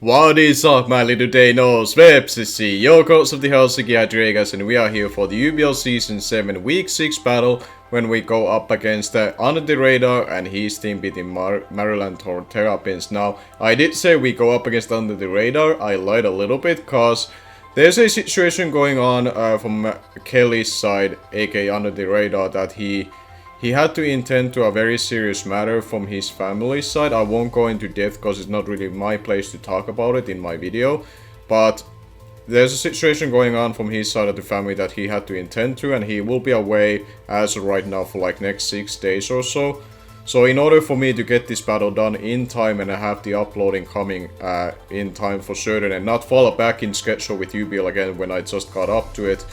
What is up, my Little Deinos? Vepsis, your coach of the Helsinki Hydreigons, and we are here for the UBL Season 7 Week 6 battle when we go up against UnderTheRadar and his team beating Maryland Torterrapins. Now, I did say we go up against UnderTheRadar. I lied a little bit because there's a situation going on from Kelly's side, aka UnderTheRadar, that he had to intend to a very serious matter from his family side. I won't go into depth because it's not really my place to talk about it in my video. But there's a situation going on from his side of the family that he had to intend to, and he will be away as of right now for like next 6 days or so. So in order for me to get this battle done in time and have the uploading coming in time for certain and not fall back in schedule with UBL again when I just got up to it,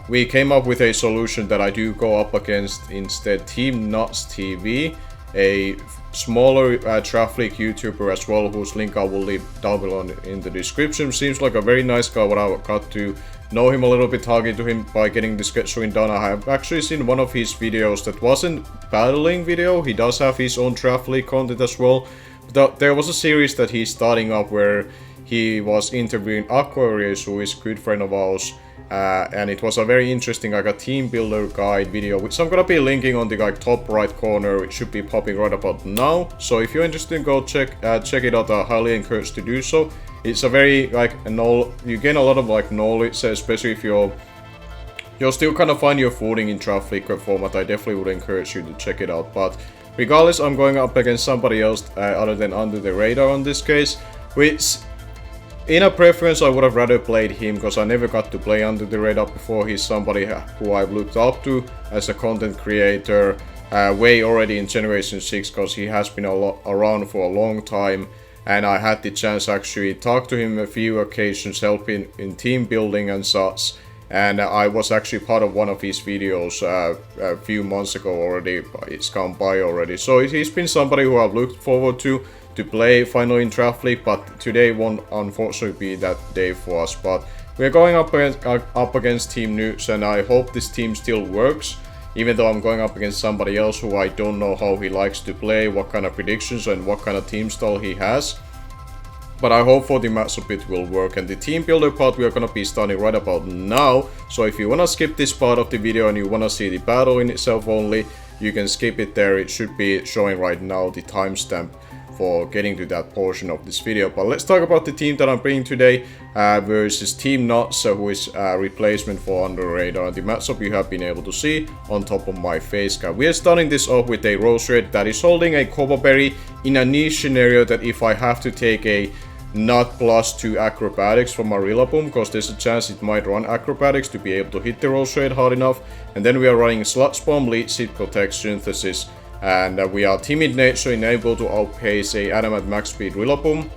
we came up with a solution that I do go up against instead Team Nuts TV, a smaller traffic YouTuber as well, whose link I will leave down below in the description. Seems like a very nice guy, what I got to know him a little bit, talking to him by getting the scheduling done. I have actually seen one of his videos that wasn't battling video. He does have his own traffic content as well. But there was a series that he's starting up where he was interviewing Aquarius, who is a good friend of ours. And it was a very interesting like a Teambuilder guide video, which I'm gonna be linking on the top right corner. It should be popping right about now. So if you're interested, go check it out. I highly encourage to do so. It's a very you gain a lot of knowledge, especially if you're still kind of find your footing in traffic format. I definitely would encourage you to check it out. But regardless, I'm going up against somebody else other than UnderTheRadar on this case, which in a preference, I would have rather played him because I never got to play UnderTheRadar before. He's somebody who I've looked up to as a content creator way already in Generation 6 because he has been around for a long time. And I had the chance to actually talk to him a few occasions, helping in team building and such. And I was actually part of one of his videos a few months ago already. It's gone by already. So he's been somebody who I've looked forward to play finally in traffic, but today won't unfortunately be that day for us. But we're going up against Team Newts, and I hope this team still works, even though I'm going up against somebody else who I don't know how he likes to play, what kind of predictions and what kind of team style he has. But I hope for the matchup it will work, and the team builder part we are gonna be starting right about now. So if you wanna skip this part of the video and you wanna see the battle in itself only, you can skip it there. It should be showing right now the timestamp for getting to that portion of this video. But let's talk about the team that I'm bringing today versus Team Nuts, who is a replacement for UnderTheRadar. The matchup you have been able to see on top of my face cam. We are starting this off with a Rose Red that is holding a Copa Berry in a niche scenario that if I have to take a Nut +2 acrobatics from my Rillaboom, because there's a chance it might run acrobatics to be able to hit the Rose Red hard enough. And then we are running Sludge Bomb, Leech Seed, Protect, Synthesis, and we are Timid Nature, enable to outpace a Adamant Max Speed Rillaboom,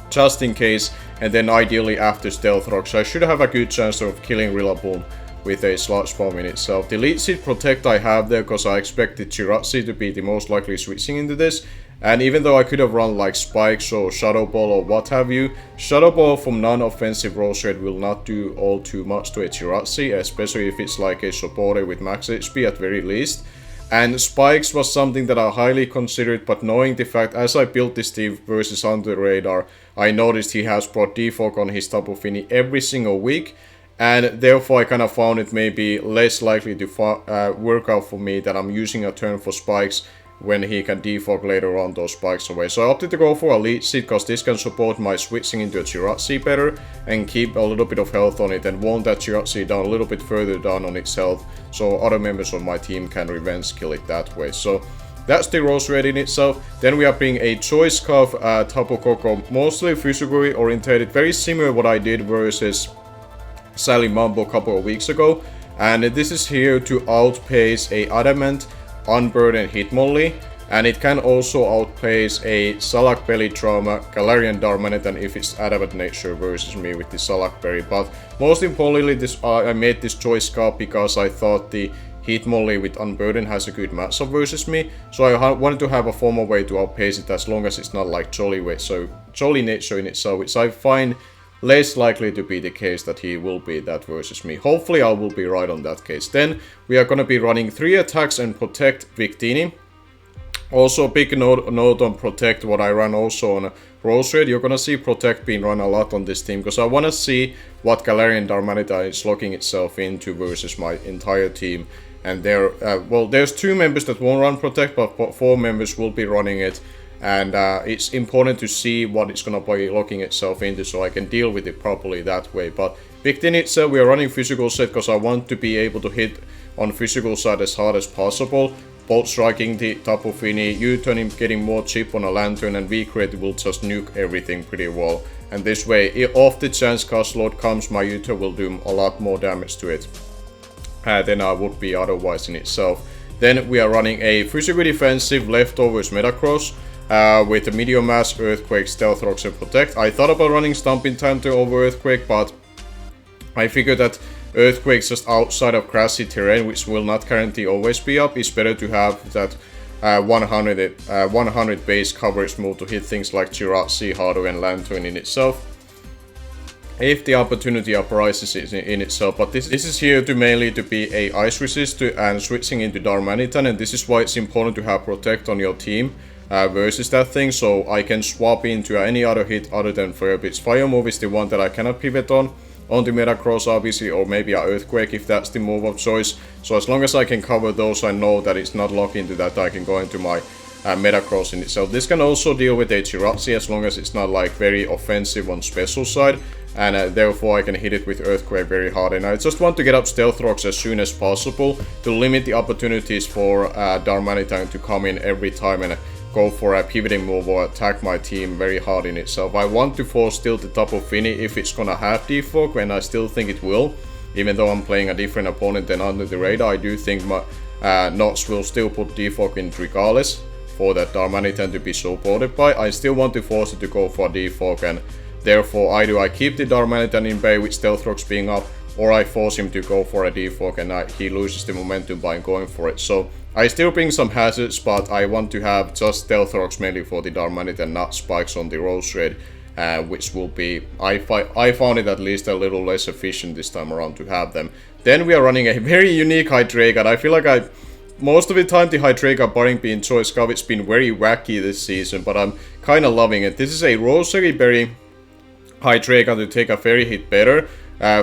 just in case, and then ideally after Stealth Rock. So I should have a good chance of killing Rillaboom with a Sludge Bomb in itself. The Leech Seed Protect I have there because I expected Chirazzi to be the most likely switching into this. And even though I could have run like Spikes or Shadow Ball or what have you, Shadow Ball from non-offensive Rose Red will not do all too much to a Chirazzi, especially if it's like a supporter with max HP at very least. And Spikes was something that I highly considered, but knowing the fact as I built this team versus UnderTheRadar, I noticed he has brought defog on his Tapu Fini every single week, and therefore I kind of found it maybe less likely to work out for me that I'm using a turn for Spikes when he can defog later on those spikes away. So I opted to go for a Leech Seed because this can support my switching into a Chirazzi better and keep a little bit of health on it and want that Chirazzi down a little bit further down on its health so other members of my team can revenge kill it that way. So that's the Rose Red in itself. Then we are bringing a Choice Scarf Tapu Koko, mostly physically orientated, very similar what I did versus Sally Mambo a couple of weeks ago. And this is here to outpace a Adamant, Unburdened Hitmonlee, and it can also outpace a Salak Belly Trauma, Galarian Darmanitan if it's Adamant Nature versus me with the Salak Berry. But most importantly, I made this choice card because I thought the Hitmonlee with Unburden has a good matchup versus me, so I wanted to have a formal way to outpace it as long as it's not like Jolly Way, so Jolly Nature in itself, which I find less likely to be the case that he will be that versus me. Hopefully I will be right on that case. Then we are going to be running 3 attacks and protect Victini. Also, big note on Protect, what I run also on Rose Raid. You're gonna see Protect being run a lot on this team, because I wanna see what Galarian Darmanitan is locking itself into versus my entire team. And there, well, there's 2 members that won't run Protect, but 4 members will be running it. And it's important to see what it's gonna be locking itself into, so I can deal with it properly that way. But big thing itself, we are running physical set because I want to be able to hit on physical side as hard as possible. Bolt striking the Tapu Fini, U-turning getting more chip on a Lantern, and V-Create will just nuke everything pretty well. And this way, off the chance Cast Load comes, my U-turn will do a lot more damage to it than I would be otherwise in itself. Then we are running a physically defensive leftovers Metacross with a Medium Mass, Earthquake, Stealth Rocks, and Protect. I thought about running Stomping Tantrum over Earthquake, but I figured that Earthquakes just outside of grassy terrain, which will not guarantee always be up, is better to have that 100 base coverage move to hit things like Jirachi, Hardo, and Lantern in itself, if the opportunity arises in itself. But this is here to mainly to be a ice resist and switching into Darmanitan, and this is why it's important to have Protect on your team versus that thing, so I can swap into any other hit other than Vepsis. Fire move is the one that I cannot pivot on the Metacross obviously, or maybe a Earthquake if that's the move of choice. So as long as I can cover those, I know that it's not locked into that, I can go into my Metacross in itself. This can also deal with a Jirachi as long as it's not like very offensive on special side, and therefore I can hit it with Earthquake very hard. And I just want to get up Stealth Rocks as soon as possible to limit the opportunities for Darmanitan to come in every time and go for a pivoting move or attack my team very hard in itself. I want to force still the Tapu Fini if it's gonna have defog, and I still think it will. Even though I'm playing a different opponent than UnderTheRadar, I do think my Knots will still put defog in regardless for that Darmanitan to be supported by. I still want to force it to go for a defog, and therefore either I keep the Darmanitan in bay with Stealth Rocks being up, or I force him to go for a defog and he loses the momentum by going for it. So I still bring some hazards, but I want to have just Stealth Rocks mainly for the Darmanitan, not spikes on the Rose Raid, which will be, I found it at least a little less efficient this time around to have them. Then we are running a very unique Hydreigon. I feel like most of the time the Hydreigon barring being choice scout, it's been very wacky this season, but I'm kind of loving it. This is a Rosary Berry Hydreigon to take a fairy hit better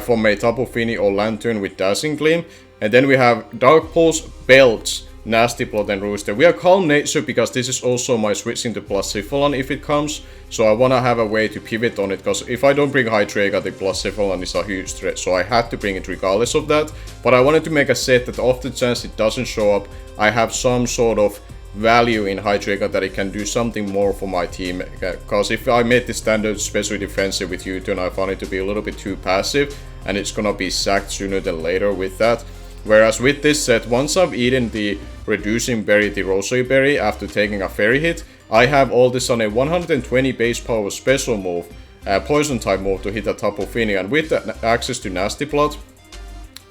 from a Tapu Fini or Lantern with Dazzling Gleam. And then we have Dark Pulse, BELCH, Nasty Plot, and Rooster. We are Calm Nature because this is also my switching to Blacephalon if it comes. So I want to have a way to pivot on it, because if I don't bring Hydreigon, the Blacephalon is a huge threat. So I had to bring it regardless of that. But I wanted to make a set that off the chance it doesn't show up, I have some sort of value in Hydreigon that it can do something more for my team. Because if I made the standard special defensive with U-turn, I found it to be a little bit too passive, and it's gonna be sacked sooner than later with that. Whereas with this set, once I've eaten the Reducing Berry, the Rosary Berry, after taking a fairy hit, I have all this on a 120 base power special move, poison type move to hit a Tapu Fini, and with that access to Nasty Plot,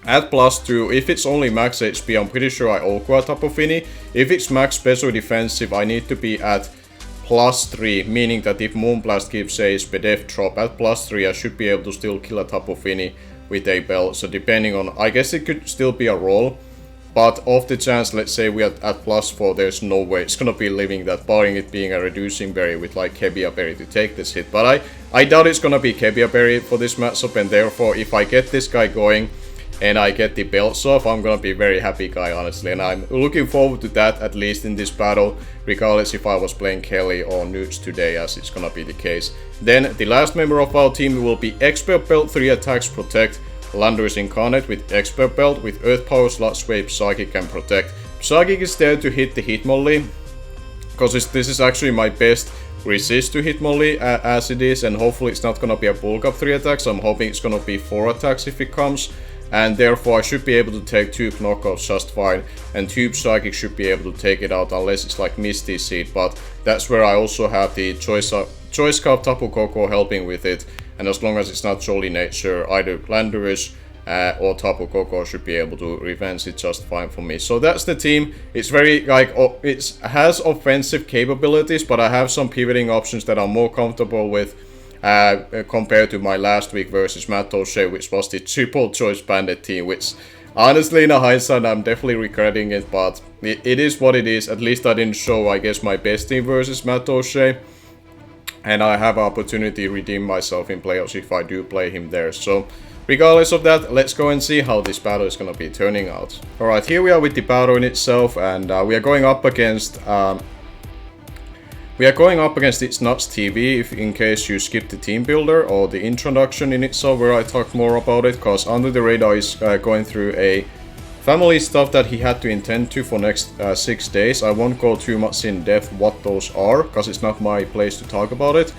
at +2, if it's only max HP, I'm pretty sure I Oko a Tapu Fini. If it's max special defensive, I need to be at +3, meaning that if Moonblast gives a Spadef drop at +3, I should be able to still kill a Tapu Fini with a bell. So depending on, I guess it could still be a roll, but off the chance, let's say we are at +4, there's no way it's gonna be living that, barring it being a Reducing Berry with like Kebia Berry to take this hit. But I doubt it's gonna be Kebia Berry for this matchup, and therefore if I get this guy going and I get the belts off, I'm gonna be a very happy guy, honestly, and I'm looking forward to that, at least in this battle, regardless if I was playing Kelly or Newts today, as it's gonna be the case. Then the last member of our team will be Expert Belt, 3 attacks, Protect, Landorus Incarnate with Expert Belt, with Earth Power, Slot Swape, Psychic, and Protect. Psychic is there to hit the Hitmonlee, because this is actually my best resist to Hitmonlee as it is, and hopefully it's not gonna be a bulk of 3 attacks. I'm hoping it's gonna be 4 attacks if it comes, and therefore I should be able to take Tube knockouts just fine, and Tube Psychic should be able to take it out unless it's like Misty Seed, but that's where I also have the Choice Scarf Tapu Koko helping with it, and as long as it's not Jolly Nature, either Landorus or Tapu Koko should be able to revenge it just fine for me. So that's the team. It's very like, it has offensive capabilities, but I have some pivoting options that I'm more comfortable with compared to my last week versus Matt O'Shea, which was the triple choice bandit team, which Honestly, in hindsight, I'm definitely regretting it, but it is what it is. At least I didn't show, I guess, my best team versus Matt O'Shea. And I have an opportunity to redeem myself in playoffs if I do play him there. So, regardless of that, let's go and see how this battle is going to be turning out. Alright, here we are with the battle in itself, and we are going up against... It's Nuts TV, if in case you skip the team builder or the introduction in itself where I talk more about it, because Under the Radar is going through a family stuff that he had to intend to for next 6 days. I won't go too much in depth what those are, because it's not my place to talk about it.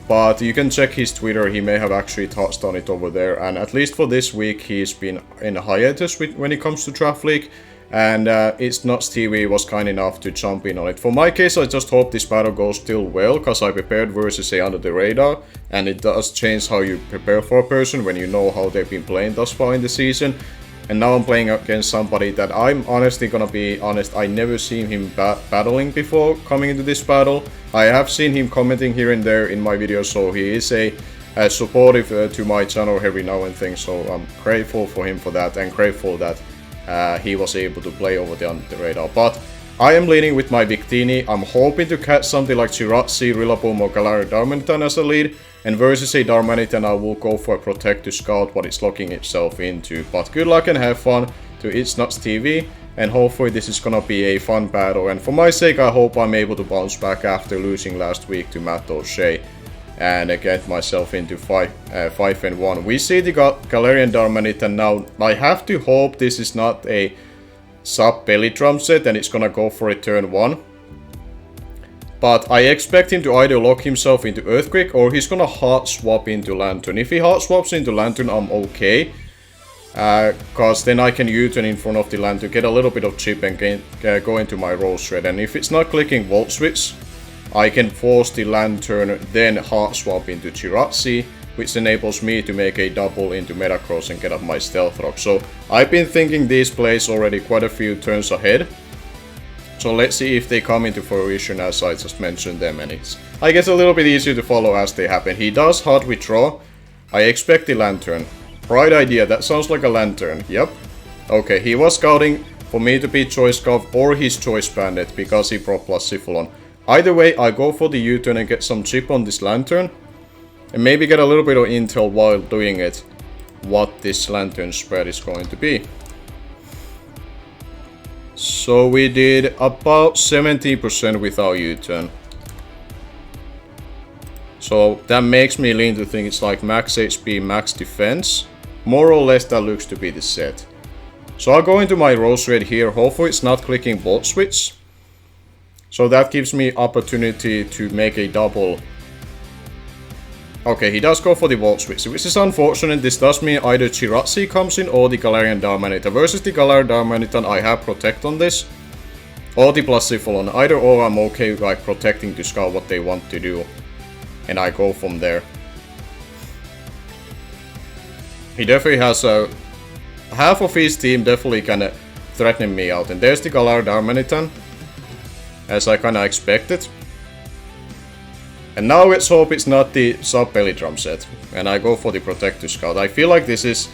But you can check his Twitter, he may have actually touched on it over there. And at least for this week, he's been in a hiatus when it comes to Draft League. And It's Nuts TV was kind enough to jump in on it. For my case, I just hope this battle goes still well, because I prepared versus a Under the Radar, and it does change how you prepare for a person when you know how they've been playing thus far in the season. And now I'm playing against somebody that I'm honestly gonna be honest, I never seen him battling before coming into this battle. I have seen him commenting here and there in my videos, so he is a supportive to my channel every now and then, so I'm grateful for him for that, and grateful that he was able to play over the Under the Radar. But I am leading with my Victini. I'm hoping to catch something like Chirazzi, Rillaboom or Galarian Darmanitan as a lead. And versus a Darmanitan, I will go for a Protect to scout what it's locking itself into. But good luck and have fun to It's Nuts TV. And hopefully this is gonna be a fun battle. And for my sake, I hope I'm able to bounce back after losing last week to Matt O'Shea. And get myself into 5-1. We see the Galarian Darmanitan now. I have to hope this is not a sub belly drum set and it's gonna go for a turn 1. But I expect him to either lock himself into Earthquake or he's gonna hard swap into Lantern. If he hard swaps into Lantern, I'm okay. Cause then I can U-turn in front of the Lantern, get a little bit of chip and go into my Rose Shred. And if it's not clicking Volt Switch, I can force the Lantern, then hard swap into Chirazzi, which enables me to make a double into Metagross and get up my Stealth Rock. So I've been thinking these plays already quite a few turns ahead. So let's see if they come into fruition as I just mentioned them, and it's, I guess, a little bit easier to follow as they happen. He does hard withdraw. I expect the Lantern. Bright idea, that sounds like a Lantern. Yep. Okay, he was scouting for me to be Choice Scarf or his Choice Bandit because he Pro Plus Syphilon. Either way, I go for the U-turn and get some chip on this Lantern. And maybe get a little bit of intel while doing it. What this Lantern spread is going to be. So we did about 70% with our U-turn. So that makes me lean to think it's like max HP, max defense. More or less that looks to be the set. So I'll go into my Rose Red here. Hopefully it's not clicking Volt Switch. So that gives me opportunity to make a double. Okay, he does go for the Volt Switch, which is unfortunate. This does mean either Chirazzi comes in or the Galarian Darmanitan. Versus the Galarian Darmanitan, I have Protect on this. Or the plus Syphilon. Either or I'm okay like protecting to scout what they want to do. And I go from there. He definitely has a... half of his team definitely kinda threatening me out. And there's the Galarian Darmanitan. As I kinda expected. And now let's hope it's not the sub belly drum set. And I go for the Protector Scout. I feel like this is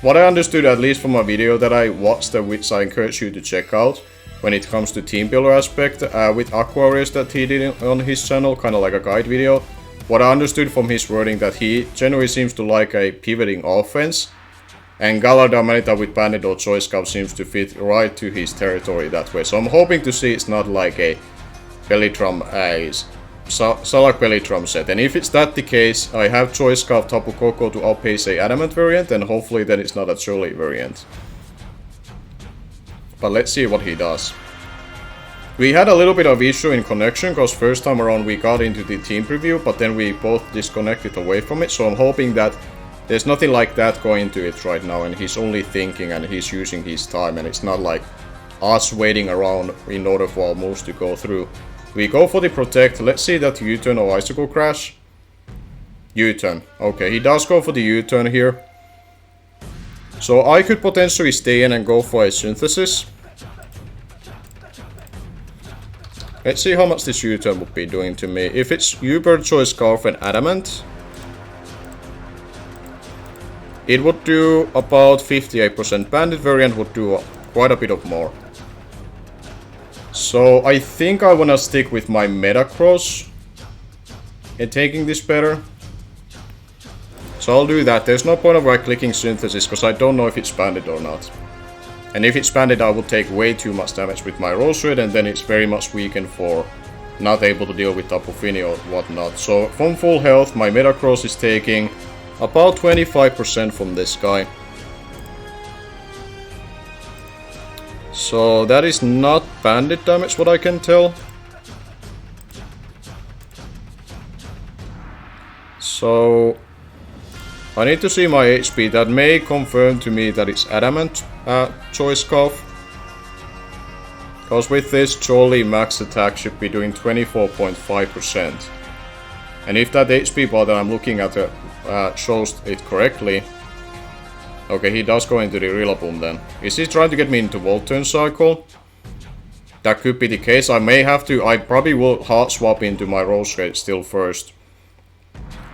what I understood at least from a video that I watched, which I encourage you to check out when it comes to team builder aspect with Aquarius that he did on his channel, kinda like a guide video. What I understood from his wording that he generally seems to like a pivoting offense. And Galarian Darmanitan with Bandit or Choice Scout seems to fit right to his territory that way. So I'm hoping to see it's not like a belly drum, Salak belly drum set. And if it's that the case, I have Choice Scout Tapu Koko to outpace a Adamant variant, and hopefully then it's not a Churly variant. But let's see what he does. We had a little bit of issue in connection, because first time around we got into the team preview, but then we both disconnected away from it. So I'm hoping that there's nothing like that going into it right now, and he's only thinking and he's using his time, and it's not like us waiting around in order for our moves to go through. We go for the Protect. Let's see that U-turn or Icicle Crash. U-turn. Okay, he does go for the U-turn here. So I could potentially stay in and go for a Synthesis. Let's see how much this U-turn would be doing to me. If it's U-Bird, Choice Scarf and Adamant, it would do about 58%. Bandit variant would do quite a bit of more. So I think I wanna stick with my Metacross and taking this better. So I'll do that. There's no point of right-clicking Synthesis because I don't know if it's banded or not. And if it's banded, I will take way too much damage with my Rose Red, and then it's very much weakened for not able to deal with Tapu Fini or whatnot. So from full health, my Metacross is taking about 25% from this guy. So that is not bandit damage, what I can tell. So I need to see my HP. That may confirm to me that it's Adamant Choice Scarf. Because with this, Jolly max attack should be doing 24.5%. And if that HP bar that I'm looking at shows it correctly... Okay, he does go into the Rillaboom then. Is he trying to get me into Volt Turn Cycle? That could be the case. I probably will hard swap into my Rose Red still first.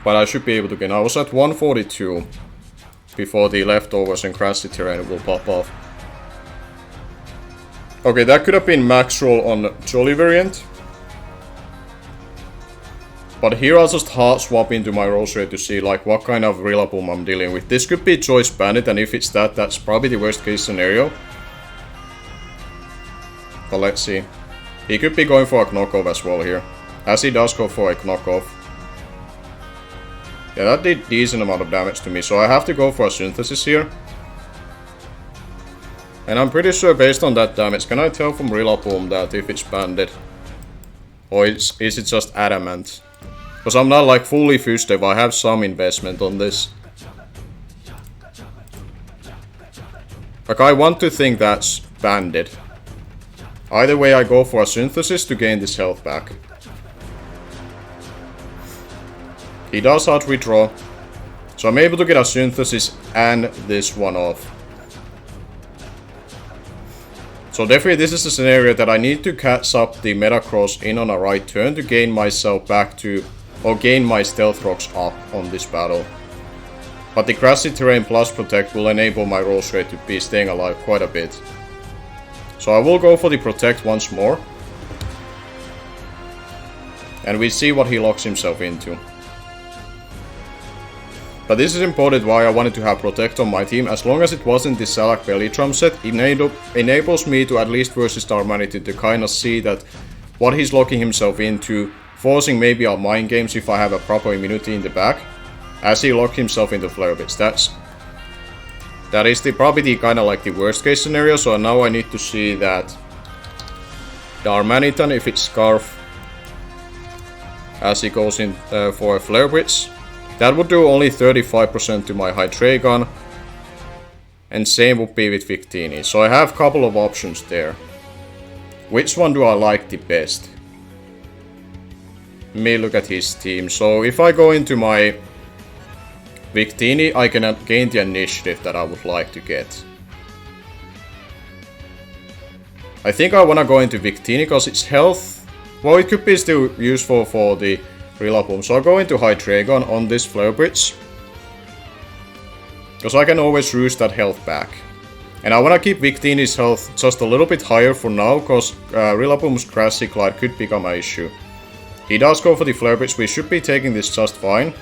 But I should be able to get... I was at 142 before the leftovers and Grassy Terrain will pop off. Okay, that could have been max roll on Jolly variant. But here I'll just hard swap into my Rose Red to see like what kind of Rillaboom I'm dealing with. This could be Choice Bandit, and if it's that, that's probably the worst case scenario. But let's see. He could be going for a knockoff as well here. As he does go for a knockoff. Yeah, that did decent amount of damage to me, so I have to go for a Synthesis here. And I'm pretty sure based on that damage, can I tell from Rillaboom that if it's banded? Or is it just Adamant? Because I'm not like fully Fustev, I have some investment on this. Like I want to think that's banded. Either way I go for a Synthesis to gain this health back. He does out withdraw. So I'm able to get a Synthesis and this one off. So definitely this is a scenario that I need to catch up the Metacross in on a right turn to gain myself back to, or gain my Stealth Rocks up on this battle. But the Grassy Terrain plus Protect will enable my Rose Red to be staying alive quite a bit. So I will go for the Protect once more. And we see what he locks himself into. But this is important why I wanted to have Protect on my team. As long as it wasn't the Salak Belly Drum set, enables me to at least versus Darmanity to kind of see that what he's locking himself into, forcing maybe out Mind Games if I have a proper immunity in the back, as he locked himself into Flare Bits. That is probably the kind of like the worst case scenario. So now I need to see that Darmanitan, if it's Scarf, as he goes in for a Flare Bits. That would do only 35% to my HYDREIGON. And same would be with Victini. So I have a couple of options there. Which one do I like the best? Let me look at his team. So if I go into my Victini, I can gain the initiative that I would like to get. I think I want to go into Victini because its health... Well, it could be still useful for the Rillaboom. So I'll go into HYDREIGON on this Flare Bridge. Because I can always roost that health back. And I want to keep Victini's health just a little bit higher for now, because Rillaboom's Grassy Glide could become an issue. He does go for the Flare Bridge. We should be taking this just fine.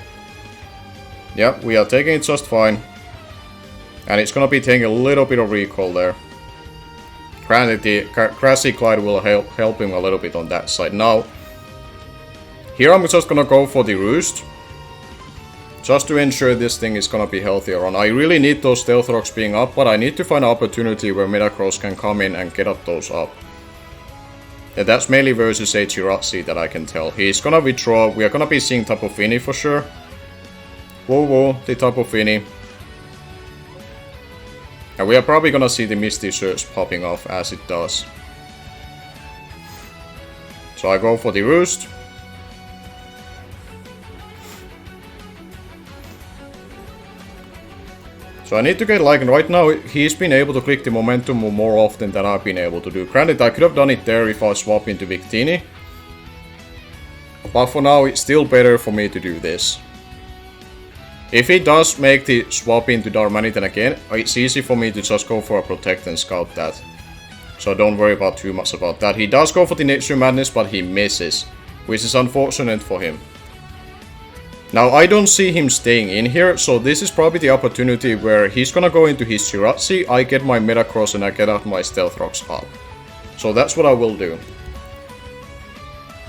Yeah, we are taking it just fine. And it's gonna be taking a little bit of recall there. Granted, the Grassy Glide will help him a little bit on that side. Now, here I'm just gonna go for the Roost. Just to ensure this thing is gonna be healthier on. I really need those Stealth Rocks being up, but I need to find an opportunity where Metacross can come in and get up those up. And that's mainly versus Hirachi that I can tell. He's gonna withdraw. We are gonna be seeing Tapu Fini for sure. Whoa, whoa, the Tapu Fini. And we are probably gonna see the Misty Surge popping off as it does. So I go for the Roost. So I need to get, like, right now, he's been able to click the momentum more often than I've been able to do. Granted, I could have done it there if I swap into Victini. But for now, it's still better for me to do this. If he does make the swap into Darmanitan again, it's easy for me to just go for a Protect and scout that. So don't worry about too much about that. He does go for the Nature Madness, but he misses, which is unfortunate for him. Now I don't see him staying in here, so this is probably the opportunity where he's gonna go into his Jirachi, I get my Metagross and I get out my Stealth Rocks up. So that's what I will do.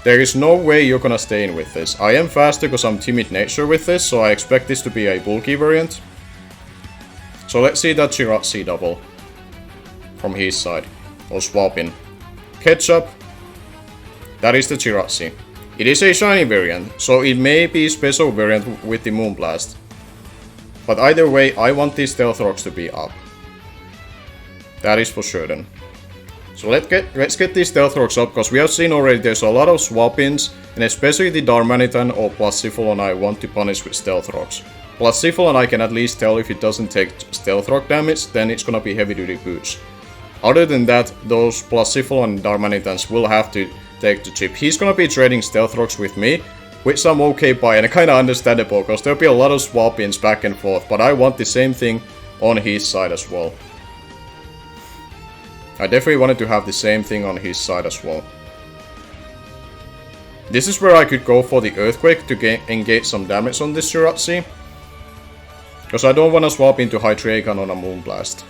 There is no way you're gonna stay in with this. I am faster because I'm Timid Nature with this, so I expect this to be a bulky variant. So let's see that Jirachi double from his side. Or swap in. Ketchup. That is the Jirachi. It is a shiny variant, so it may be special variant with the Moonblast. But either way, I want these Stealth Rocks to be up. That is for certain. So let's get these Stealth Rocks up, because we have seen already there's a lot of swap-ins, and especially the Darmanitan or Plastiflon I want to punish with Stealth Rocks. Plastiflon I can at least tell if it doesn't take Stealth Rock damage, then it's gonna be heavy duty boots. Other than that, those Plastiflon and Darmanitans will have to take the chip. He's gonna be trading Stealth Rocks with me, which I'm okay by, and kinda understandable, because there'll be a lot of swap-ins back and forth, but I want the same thing on his side as well. I definitely wanted to have the same thing on his side as well. This is where I could go for the Earthquake to engage some damage on this Jirachi, because I don't want to swap into Hydreigon on a Moonblast.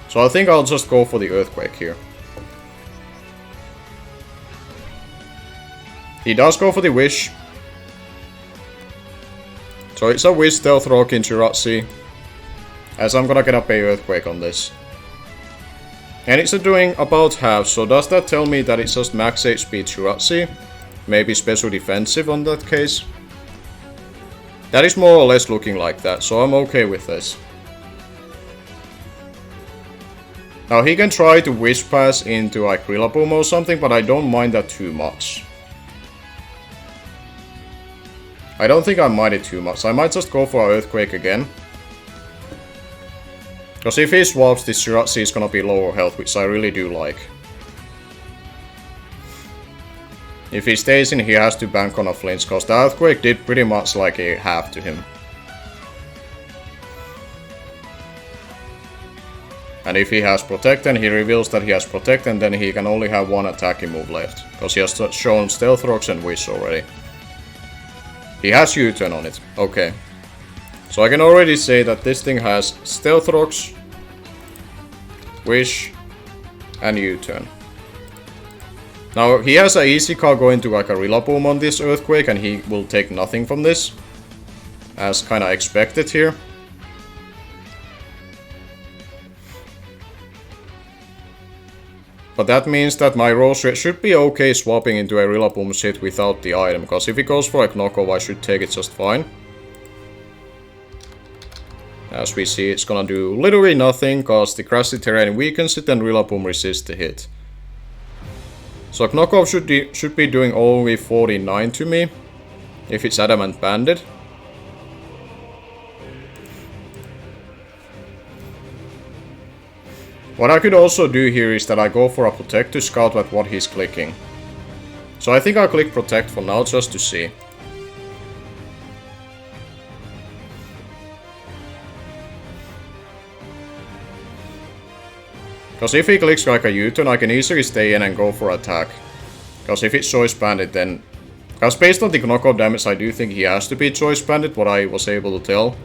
So I think I'll just go for the Earthquake here. He does go for the Wish. So it's a Wish Stealth Rock in Jirachi, as I'm gonna get up a Earthquake on this. And it's doing about half, so does that tell me that it's just max HP Jirachi? Maybe special defensive on that case? That is more or less looking like that, so I'm okay with this. Now he can try to Wish Pass into like Rillaboom or something, but I don't mind that too much. I don't think I mind it too much. I might just go for Earthquake again. Because if he swaps, this Jirachi is gonna be lower health, which I really do like. If he stays in, he has to bank on a flinch, because the Earthquake did pretty much like a half to him. And if he has Protect and he reveals that he has Protect, and then he can only have one attacking move left, because he has shown Stealth Rocks and Wish already. He has U-turn on it, okay. So I can already say that this thing has Stealth Rocks, Wish, and U-turn. Now he has an easy call going to like a Rillaboom on this Earthquake, and he will take nothing from this, as kinda expected here. But that means that my Rose Red should be okay swapping into a Rillaboom shit without the item, because if he goes for a knockoff, I should take it just fine. As we see, it's gonna do literally nothing, cause the grassy terrain weakens it and Rillaboom resists the hit. So knockoff should be doing only 49 to me, if it's Adamant Banded. What I could also do here is that I go for a Protect to scout at what he's clicking. So I think I'll click Protect for now, just to see. Because if he clicks like a U-turn, I can easily stay in and go for attack. Because if it's Choice Banded, then... Because based on the knockout damage, I do think he has to be Choice Banded, what I was able to tell.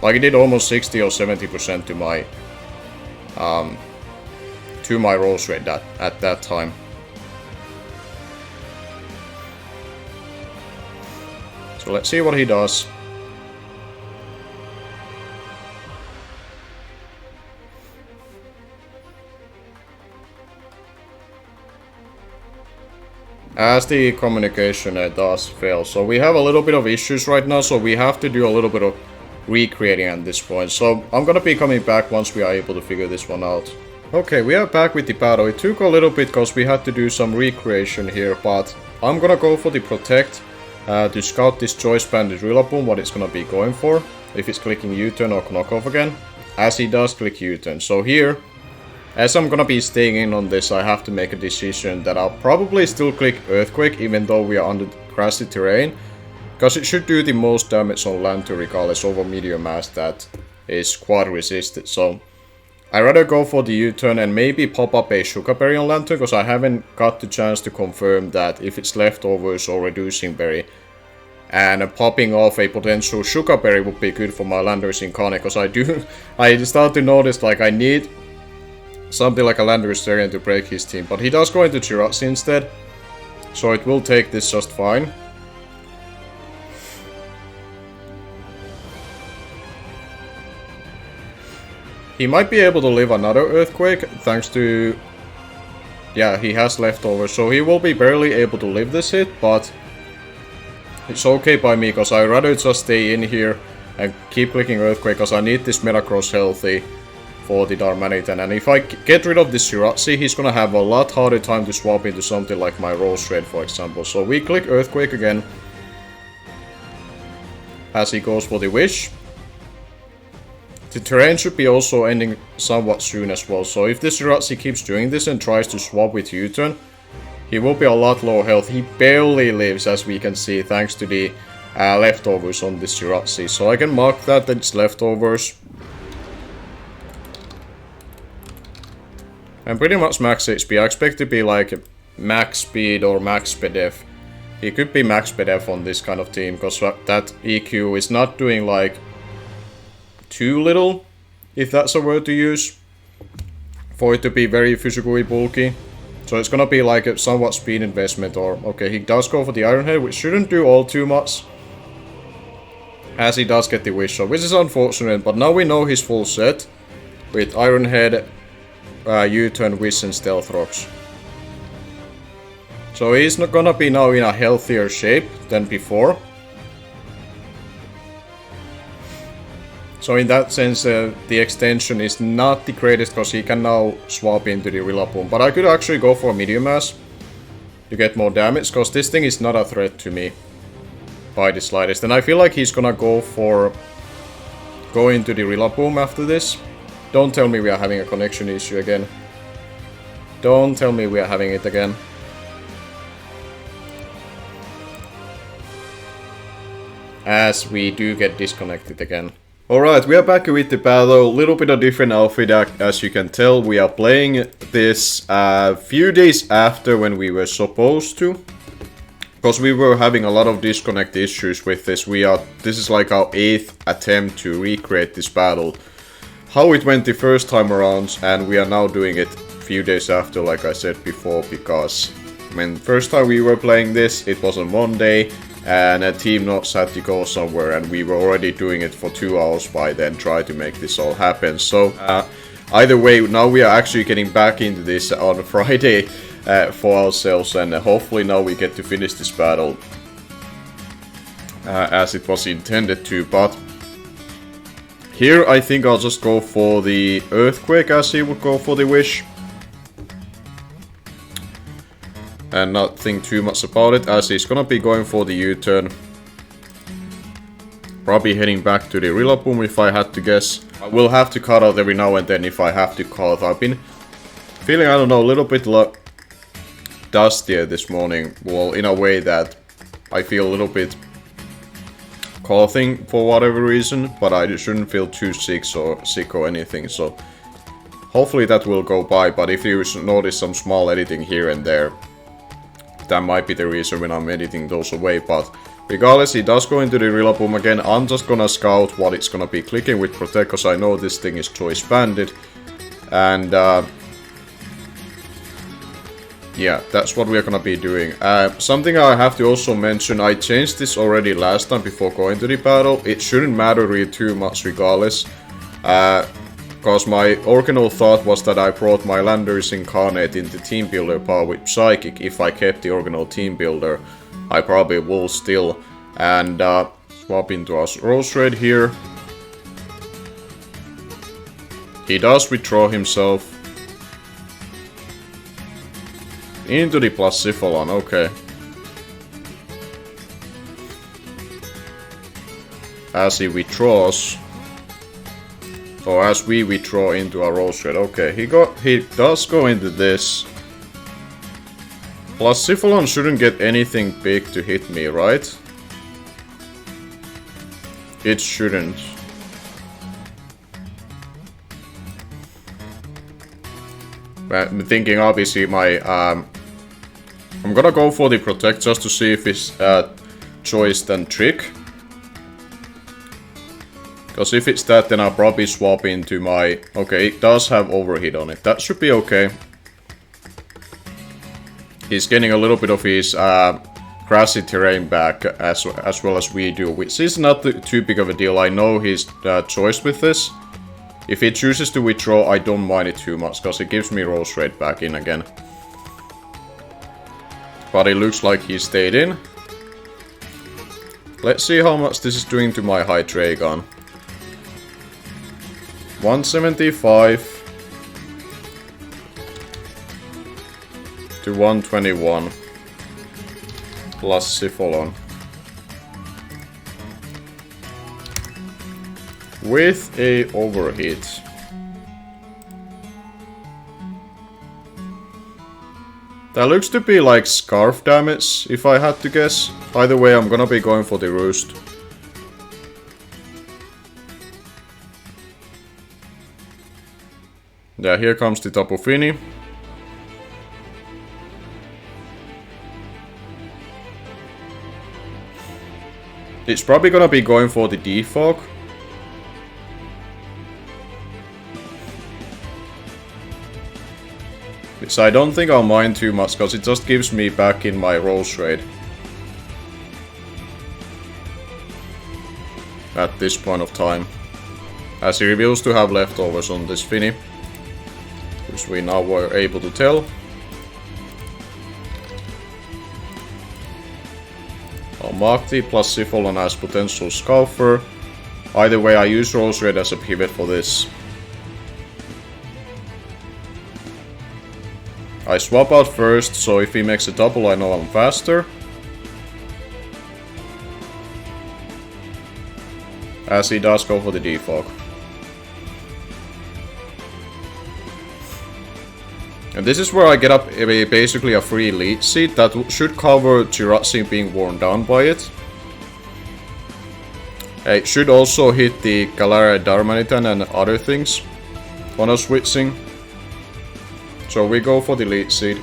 Like, he did almost 60 or 70% to my Rose Red at that time. So let's see what he does. As the communication does fail. So we have a little bit of issues right now, so we have to do a little bit of recreating at this point. So I'm gonna be coming back once we are able to figure this one out. Okay, we are back with the battle. It took a little bit because we had to do some recreation here, but I'm gonna go for the Protect to scout this Choice Banded Rillaboom, what it's gonna be going for. If it's clicking U-turn or knockoff again. As he does click U-turn. So here, as I'm gonna be staying in on this, I have to make a decision that I'll probably still click Earthquake, even though we are under grassy terrain. Because it should do the most damage on land to regardless over medium mass that is quad resisted. So I'd rather go for the U-turn and maybe pop up a sugar berry on lantern, because I haven't got the chance to confirm that if it's leftovers or reducing berry. And popping off a potential sugar berry would be good for my Landorus Incarnate, because I start to notice like I need something like a Landorus Therian to break his team. But he does go into Jirachi instead, so it will take this just fine. He might be able to live another Earthquake, thanks to... Yeah, he has leftovers, so he will be barely able to live this hit, but... It's okay by me, because I'd rather just stay in here and keep clicking Earthquake, because I need this Metacross healthy for the Darmanitan. And if I get rid of this Jirachi, he's gonna have a lot harder time to swap into something like my Rose Red, for example. So we click Earthquake again, as he goes for the Wish. The terrain should be also ending somewhat soon as well, so if this Jirachi keeps doing this and tries to swap with U-turn, he will be a lot lower health. He barely lives, as we can see, thanks to the leftovers on this Jirachi. So I can mark that it's leftovers. And pretty much max HP. I expect to be like max speed or max SPDF. He could be max SPDF on this kind of team, because that EQ is not doing like too little, if that's a word to use, for it to be very physically bulky. So it's gonna be like a somewhat speed investment, or... Okay, he does go for the Iron Head, which shouldn't do all too much, as he does get the Wish, so which is unfortunate, but now we know his full set, with Iron Head, U-turn, Wish and Stealth Rocks. So he's not gonna be now in a healthier shape than before. So in that sense, the extension is not the greatest, because he can now swap into the Rillaboom. But I could actually go for medium mass to get more damage, because this thing is not a threat to me by the slightest. And I feel like he's gonna go into the Rillaboom after this. Don't tell me we are having a connection issue again. Don't tell me we are having it again. As we do get disconnected again. Alright, we are back with the battle. Little bit of different outfit, as you can tell. We are playing this a few days after when we were supposed to, because we were having a lot of disconnect issues with this. This is like our 8th attempt to recreate this battle. How it went the first time around, and we are now doing it a few days after, like I said before, because when first time we were playing this, it was on Monday. And a team notes had to go somewhere, and we were already doing it for 2 hours by then, trying to make this all happen. So either way, now we are actually getting back into this on Friday for ourselves, and hopefully now we get to finish this battle as it was intended to. But here I think I'll just go for the Earthquake, as he would go for the Wish. And not think too much about it, as he's gonna be going for the U-turn. Probably heading back to the Rillaboom if I had to guess. I will have to cut out every now and then if I have to cut. I've been feeling, I don't know, a little bit dustier this morning. Well, in a way that I feel a little bit coughing for whatever reason, but I shouldn't feel too sick or anything, so hopefully that will go by. But if you notice some small editing here and there, that might be the reason when I'm editing those away. But regardless, he does go into the Rillaboom again. I'm just gonna scout what it's gonna be clicking with Protect, because I know this thing is choice banded. And yeah, that's what we're gonna be doing. Something I have to also mention, I changed this already last time before going to the battle. It shouldn't matter really too much regardless. Because my original thought was that I brought my Landorus Incarnate into Teambuilder power with Psychic. If I kept the original Teambuilder, I probably will still. And swap into our Rose Red here. He does withdraw himself into the Plasiphalon, okay. As he withdraws. Or as we withdraw into our Rose Red. Okay, he does go into this. Plasiphalon shouldn't get anything big to hit me, right? It shouldn't. But I'm thinking obviously my... I'm gonna go for the protect just to see if it's choice than trick. Because if it's that, then I'll probably swap into my... Okay, it does have overheat on it. That should be okay. He's getting a little bit of his grassy terrain back as well as we do, which is not too big of a deal. I know his choice with this. If he chooses to withdraw, I don't mind it too much, because it gives me rolls rate back in again. But it looks like he stayed in. Let's see how much this is doing to my HYDREIGON. 175 to 121 plus Sipholon. With a overheat. That looks to be like scarf damage, if I had to guess. Either way, I'm gonna be going for the roost. Yeah, here comes the Tapu Fini. It's probably gonna be going for the defog. Which I don't think I'll mind too much, because it just gives me back in my rolls rate. At this point of time. As he reveals to have leftovers on this Fini. Which we now were able to tell. I'll mark the plus Sipholon as potential Scalper. Either way, I use rolls rate as a pivot for this. I swap out first, so if he makes a double, I know I'm faster. As he does go for the defog. And this is where I get up basically a free lead seat that should cover Jirachi being worn down by it. It should also hit the Galarian Darmanitan and other things on a switching. So we go for the lead seed.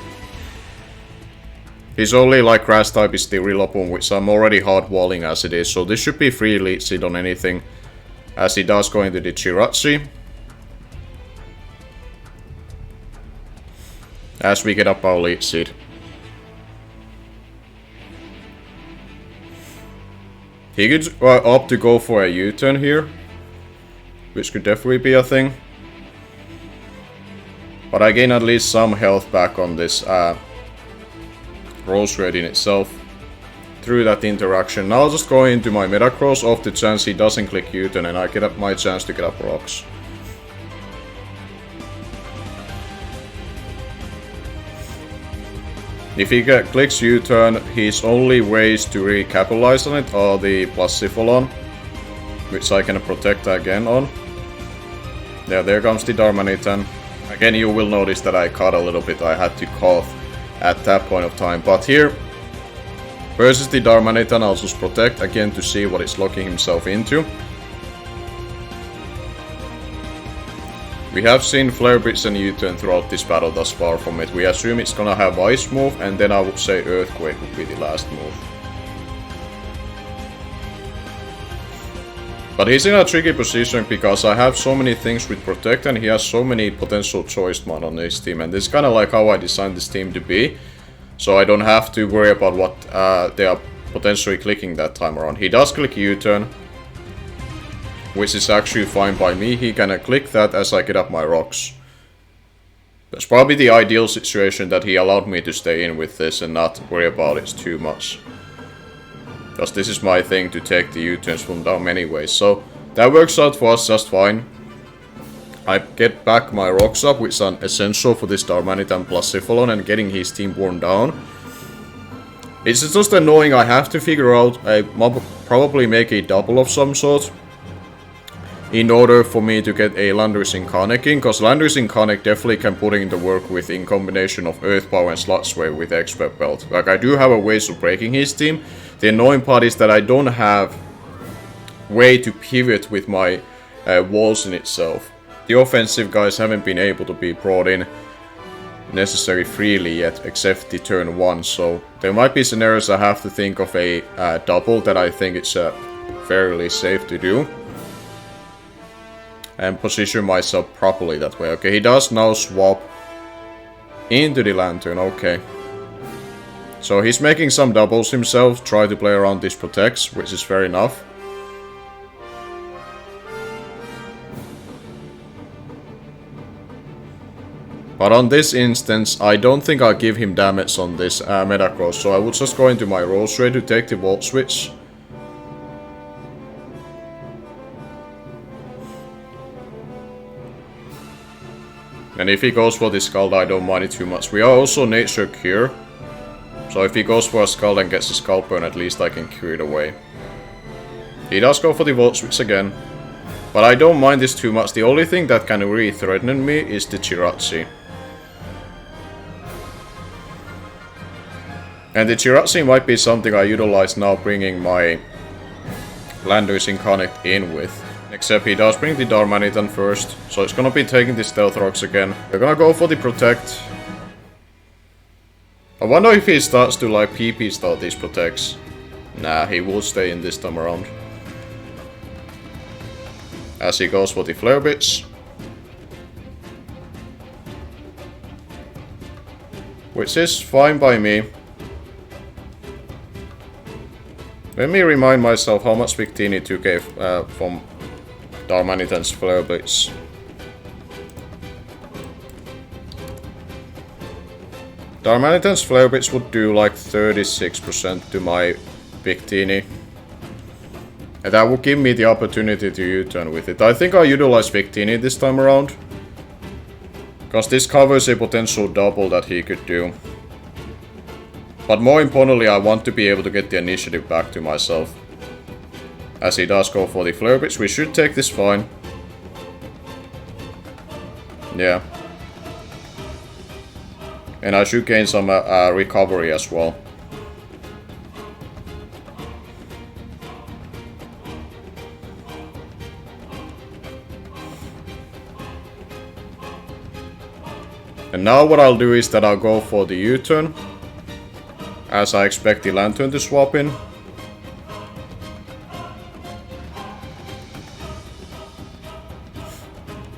His only like grass type is the Rillaboom, which I'm already hard walling as it is, so this should be free lead seed on anything, as he does go into the Jirachi. As we get up our lead seed. He could opt to go for a U-turn here, which could definitely be a thing. But I gain at least some health back on this rolls rate in itself through that interaction. Now I'll just go into my Metacross off the chance he doesn't click U-turn, and I get up my chance to get up rocks. If he clicks U-turn, his only ways to recapitalize on it are the plus Sipholon, which I can protect again on. Yeah, there comes the Darmanitan. Again, you will notice that I cut a little bit. I had to cough at that point of time. But here, versus the Darmanitan, I'll just protect again to see what it's locking himself into. We have seen Flare Blitz and U-turn throughout this battle thus far from it. We assume it's gonna have Ice move, and then I would say Earthquake would be the last move. But he's in a tricky position because I have so many things with Protect and he has so many potential choice mod on his team, and this is kind of like how I designed this team to be. So I don't have to worry about what they are potentially clicking that time around. He does click U-turn, which is actually fine by me. He can click that as I get up my rocks. That's probably the ideal situation, that he allowed me to stay in with this and not worry about it too much. Because this is my thing to take the U-turns from down anyway, so that works out for us just fine. I get back my rocks up, which are essential for this Darmanitan plus Sipholon and getting his team worn down. It's just annoying. I have to figure out, probably make a double of some sort in order for me to get a Landorus Incarnate King, because Landorus Incarnate definitely can put in the work with in combination of Earth Power and Slot Sway with Expert Belt. Like, I do have a ways of breaking his team. The annoying part is that I don't have way to pivot with my walls in itself. The offensive guys haven't been able to be brought in necessarily freely yet, except the turn 1, so there might be scenarios I have to think of a double that I think it's fairly safe to do. And position myself properly that way. Okay, he does now swap into the lantern, okay. So he's making some doubles himself, try to play around these protects, which is fair enough. But on this instance, I don't think I'll give him damage on this Metacross, so I would just go into my role straight to take the Volt Switch. And if he goes for the Scald, I don't mind it too much. We are also Nature Cure, so if he goes for a Scald and gets a Scald burn, at least I can cure it away. He does go for the Volt Switch again, but I don't mind this too much. The only thing that can really threaten me is the Jirachi. And the Jirachi might be something I utilize now, bringing my Landers Incarnate in with. Except he does bring the Darmanitan first, so it's gonna be taking the Stealth Rocks again. We're gonna go for the Protect. I wonder if he starts to like PP start these Protects. Nah, he will stay in this time around. As he goes for the Flare Bits. Which is fine by me. Let me remind myself how much Victini took from Darmanitan's Flare Blitz. Darmanitan's Flare Blitz would do like 36% to my Victini. And that would give me the opportunity to U-turn with it. I think I'll utilize Victini this time around. Because this covers a potential double that he could do. But more importantly, I want to be able to get the initiative back to myself. As he does go for the Flare Bits, we should take this fine. Yeah. And I should gain some recovery as well. And now what I'll do is that I'll go for the U-turn, as I expect the Lantern to swap in.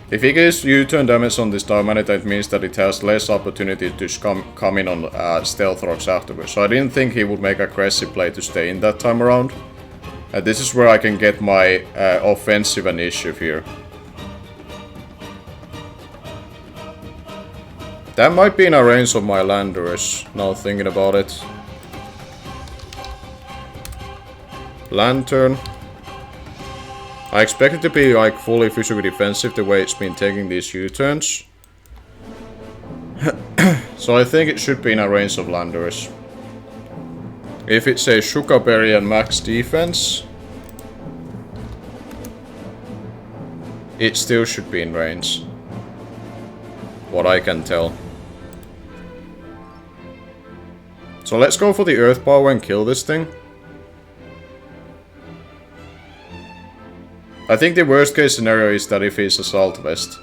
If he gets U-turn damage on this Darmanitan, it means that it has less opportunity to come in on Stealth Rocks afterwards. So I didn't think he would make aggressive play to stay in that time around. This is where I can get my offensive initiative here. That might be in a range of my Landers, now thinking about it. Lantern. I expect it to be like fully physically defensive the way it's been taking these U-turns. So I think it should be in a range of Landers. If it's a Sugarberry and max defense, it still should be in range. What I can tell. So let's go for the Earth Power and kill this thing. I think the worst case scenario is that if he's Assault Vest.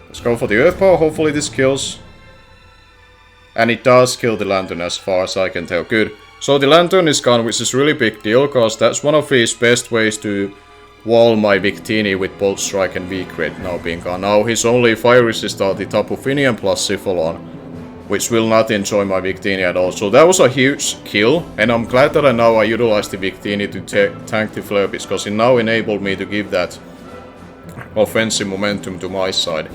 Let's go for the Earth Power, hopefully this kills. And it does kill the Lantern as far as I can tell. Good. So the Lantern is gone, which is really big deal, because that's one of his best ways to wall my Victini with Bolt Strike and V-Crit now being gone. Now his only fire resist are the Tapu Fini and plus Syphalon, which will not enjoy my Victini at all. So that was a huge kill, and I'm glad that I utilized the Victini to tank the Flare Bits, because it now enabled me to give that offensive momentum to my side.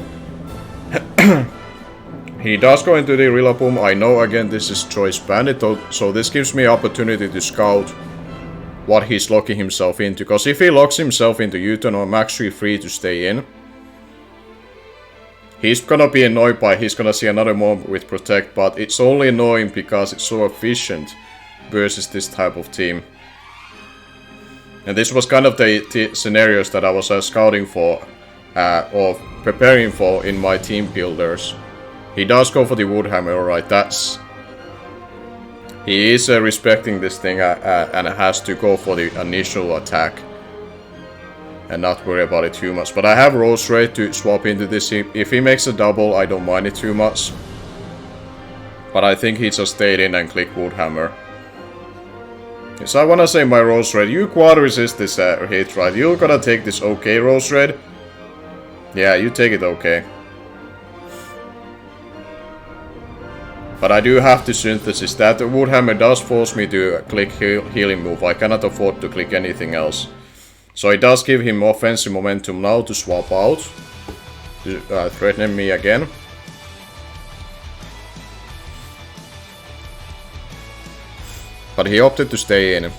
He does go into the Rillaboom. I know again this is Choice Bandit, so this gives me opportunity to scout what he's locking himself into, because if he locks himself into U-turn, I'm actually free to stay in. He's gonna be annoyed by, he's gonna see another mob with Protect, but it's only annoying because it's so efficient versus this type of team. And this was kind of the scenarios that I was scouting for, or preparing for in my team builders. He does go for the Woodhammer, alright, that's He is respecting this thing and has to go for the initial attack. And not worry about it too much. But I have Rose Raid to swap into this. If he makes a double, I don't mind it too much. But I think he just stayed in and clicked Woodhammer. So I wanna say my Rose Raid, you quad resist this hit, right? You gotta take this okay, Rose Raid. Yeah, you take it okay. But I do have to synthesis that Woodhammer does force me to click healing move. I cannot afford to click anything else. So it does give him offensive momentum now to swap out. To threaten me again. But he opted to stay in.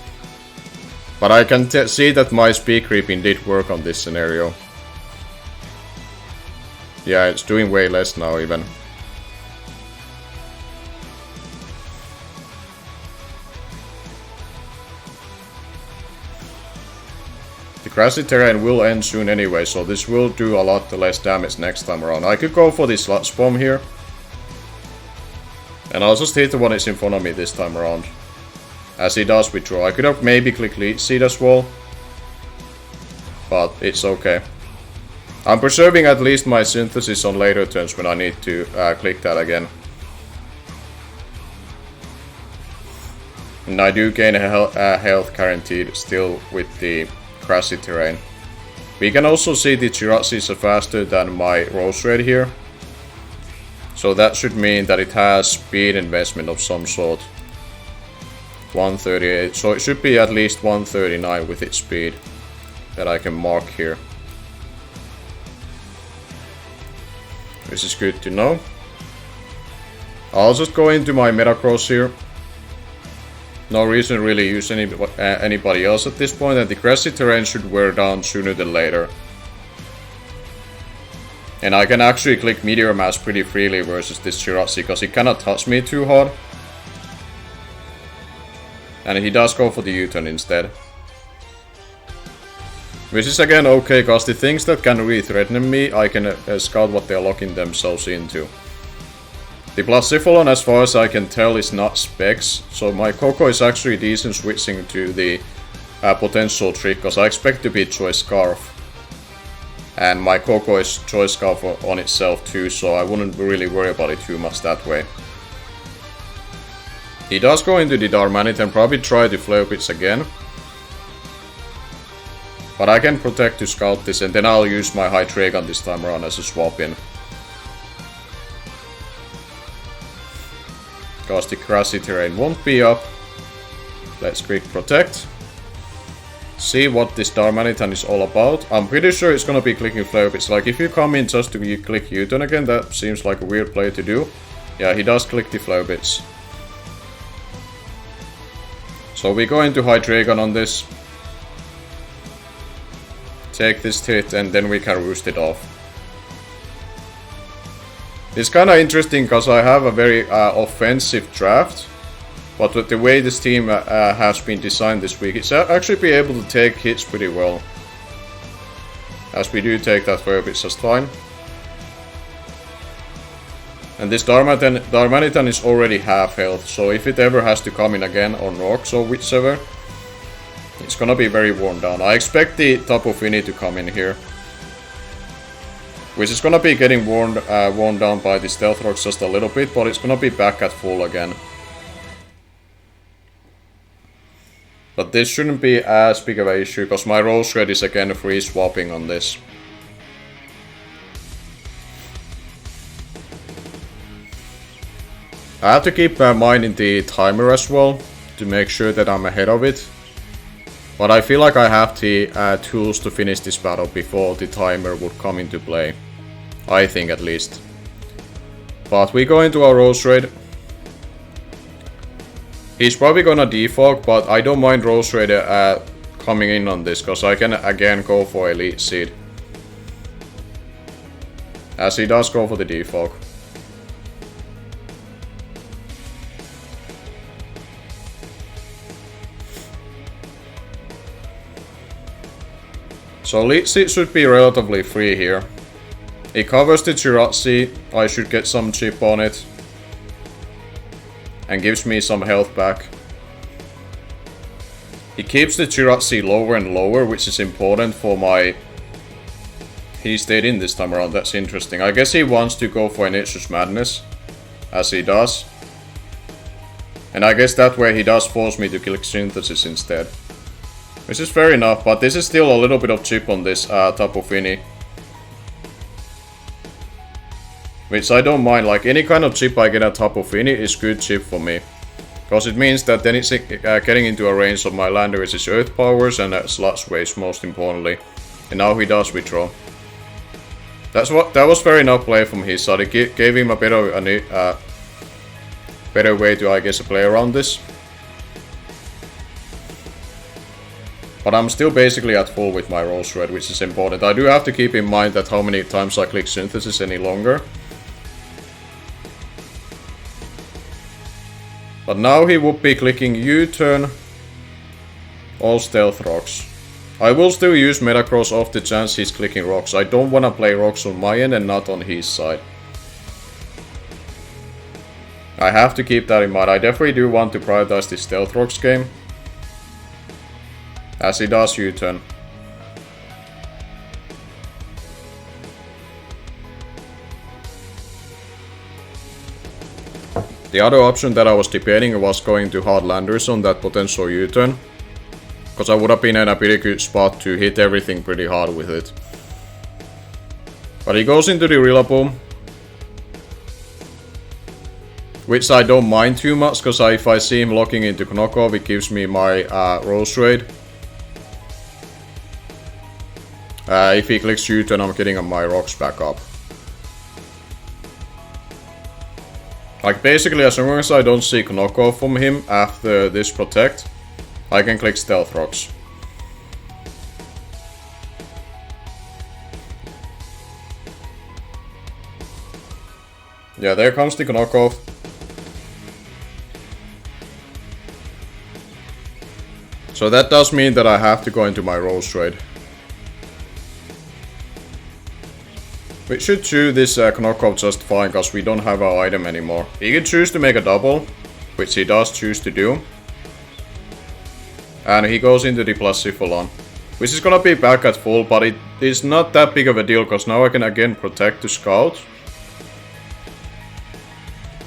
But I can see that my speed creeping did work on this scenario. Yeah, it's doing way less now even. The grassy terrain will end soon anyway, so this will do a lot less damage next time around. I could go for the sludge bomb here. And I'll just hit the one that's in front of me this time around. As he does withdraw. I could have maybe clicked lead seed as well. But it's okay. I'm preserving at least my synthesis on later turns when I need to click that again. And I do gain health guaranteed still with the grassy terrain. We can also see the Jirachi is faster than my Rose Raid here. So that should mean that it has speed investment of some sort. 138, so it should be at least 139 with its speed that I can mark here. This is good to know. I'll just go into my Metacross here. No reason to really use anybody else at this point, and the grassy terrain should wear down sooner than later. And I can actually click Meteor Mass pretty freely versus this Jirachi, because he cannot touch me too hard. And he does go for the U-turn instead. Which is again okay, because the things that can really threaten me, I can scout what they're locking themselves into. The Blacephalon, as far as I can tell, is not specs, so my Coco is actually decent switching to the potential trick, because I expect to be Choice Scarf. And my Coco is Choice Scarf on itself too, so I wouldn't really worry about it too much that way. He does go into the Darmanite and probably try the Flare Pitch again. But I can protect to scout this, and then I'll use my HYDREIGON this time around as a swap in. Because the grassy terrain won't be up. Let's quick protect. See what this Darmanitan is all about. I'm pretty sure it's gonna be clicking Flare Pitch. Like if you come in just to click U-turn again, that seems like a weird play to do. Yeah, he does click the Flare Pitch. So we go into HYDREIGON on this. Take this hit and then we can roost it off. It's kinda interesting because I have a very offensive draft. But with the way this team has been designed this week, it's actually be able to take hits pretty well. As we do take that Flare Pitch just fine. And this Darmanitan is already half health, so if it ever has to come in again, or Nox or whichever, it's gonna be very worn down. I expect the Tapu Fini to come in here. Which is gonna be getting worn down by the Stealth Rocks just a little bit, but it's gonna be back at full again. But this shouldn't be as big of an issue, because my Rose Raid is again free swapping on this. I have to keep minding the timer as well, to make sure that I'm ahead of it. But I feel like I have the tools to finish this battle before the timer would come into play. I think at least. But we go into our Rose Raid. He's probably gonna defog, but I don't mind Rose Raid coming in on this, because I can again go for Elite Seed. As he does go for the defog. So Elite Seed should be relatively free here. He covers the Jirachi, I should get some chip on it. and gives me some health back. He keeps the Jirachi lower and lower, which is important for my... He stayed in this time around, that's interesting. I guess he wants to go for an Nature's Madness, as he does. And I guess that way he does force me to click Synthesis instead. Which is fair enough, but this is still a little bit of chip on this Tapu Fini. Which I don't mind, like any kind of chip I get at Tapu Fini is good chip for me. Because it means that then it's getting into a range of my Lander with his Earth powers and Sludge Waves most importantly. And now he does withdraw. That was fair enough play from his side. It gave him a better way to, I guess, play around this. But I'm still basically at full with my Rose Red, which is important. I do have to keep in mind that how many times I click Synthesis any longer. But now he would be clicking U-turn, all Stealth Rocks. I will still use Metacross off the chance he's clicking Rocks. I don't want to play Rocks on my end and not on his side. I have to keep that in mind. I definitely do want to prioritize this Stealth Rocks game. As he does U-turn. The other option that I was debating was going to hard landers on that potential U-turn. Because I would have been in a pretty good spot to hit everything pretty hard with it. But he goes into the Rillaboom. Which I don't mind too much, because if I see him locking into knockoff, it gives me my Rose Raid. If he clicks U-turn, I'm getting my rocks back up. Like basically, as long as I don't see knockoff from him after this protect, I can click Stealth Rocks. Yeah, there comes the knockoff. So that does mean that I have to go into my Rose Raid. We should choose this knockoff just fine, because we don't have our item anymore. He can choose to make a double, which he does choose to do. And he goes into the Plasifalon, which is gonna be back at full, but it is not that big of a deal, because now I can again protect the Scout.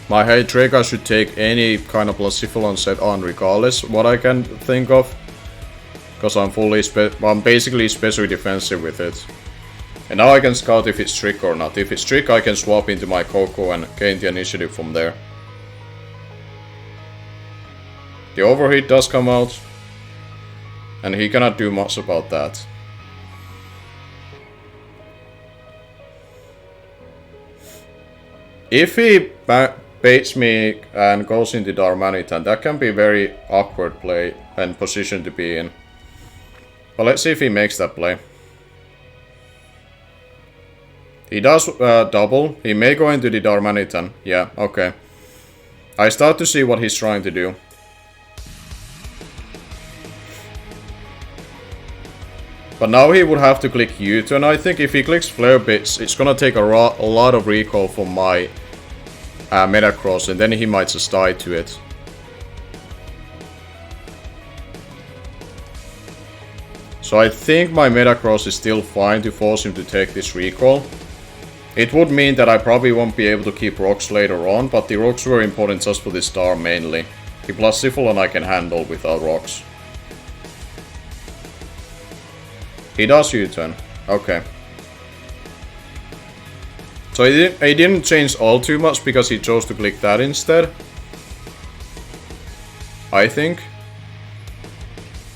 My Hydreigon should take any kind of Plasifalon set on regardless, what I can think of. Because I'm basically especially defensive with it. And now I can scout if it's trick or not. If it's trick, I can swap into my Coco and gain the initiative from there. The overheat does come out. And he cannot do much about that. If he baits me and goes into Darmanitan, that can be very awkward play and position to be in. But let's see if he makes that play. He does double. He may go into the Darmanitan. Yeah, okay. I start to see what he's trying to do. But now he would have to click U-turn. I think if he clicks Flare Bits, it's gonna take a lot of recoil from my Metacross, and then he might just die to it. So I think my Metacross is still fine to force him to take this recoil. It would mean that I probably won't be able to keep rocks later on, but the rocks were important just for this star mainly. The Plasifalon I can handle without rocks. He does U-turn. Okay. So he didn't change all too much because he chose to click that instead. I think.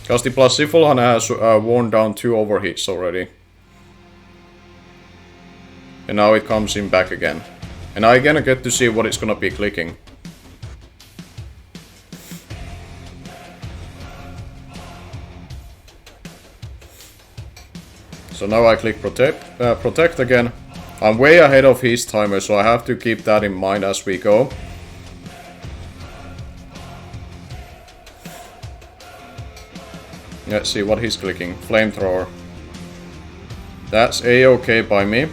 Because the Plasifalon has worn down 2 overheats already. And now it comes in back again. And I gonna get to see what it's gonna be clicking. So now I click protect again. I'm way ahead of his timer, so I have to keep that in mind as we go. Let's see what he's clicking. Flamethrower. That's a-okay by me.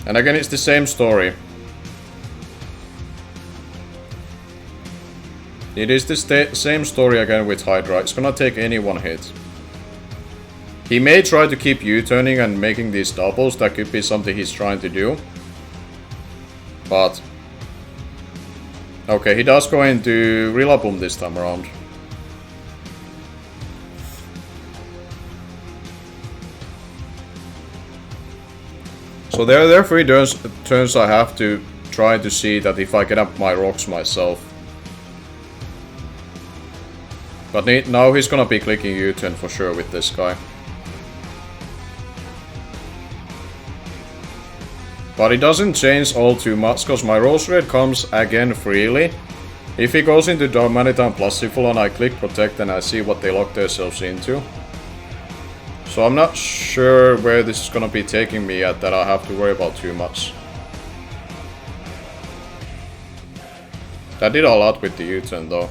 And again, it's the same story. It is the same story again with Hydra. It's gonna take any one hit. He may try to keep U-turning and making these doubles. That could be something he's trying to do. But... okay, he does go into Rillaboom this time around. So there are 3 turns I have to try to see that if I get up my rocks myself. But now he's gonna be clicking U-turn for sure with this guy. But it doesn't change all too much, cause my Rose Red comes again freely. If he goes into Darmanitan plus Syphilon, I click Protect and I see what they lock themselves into. So I'm not sure where this is gonna be taking me yet, that I have to worry about too much. That did a lot with the U-turn though.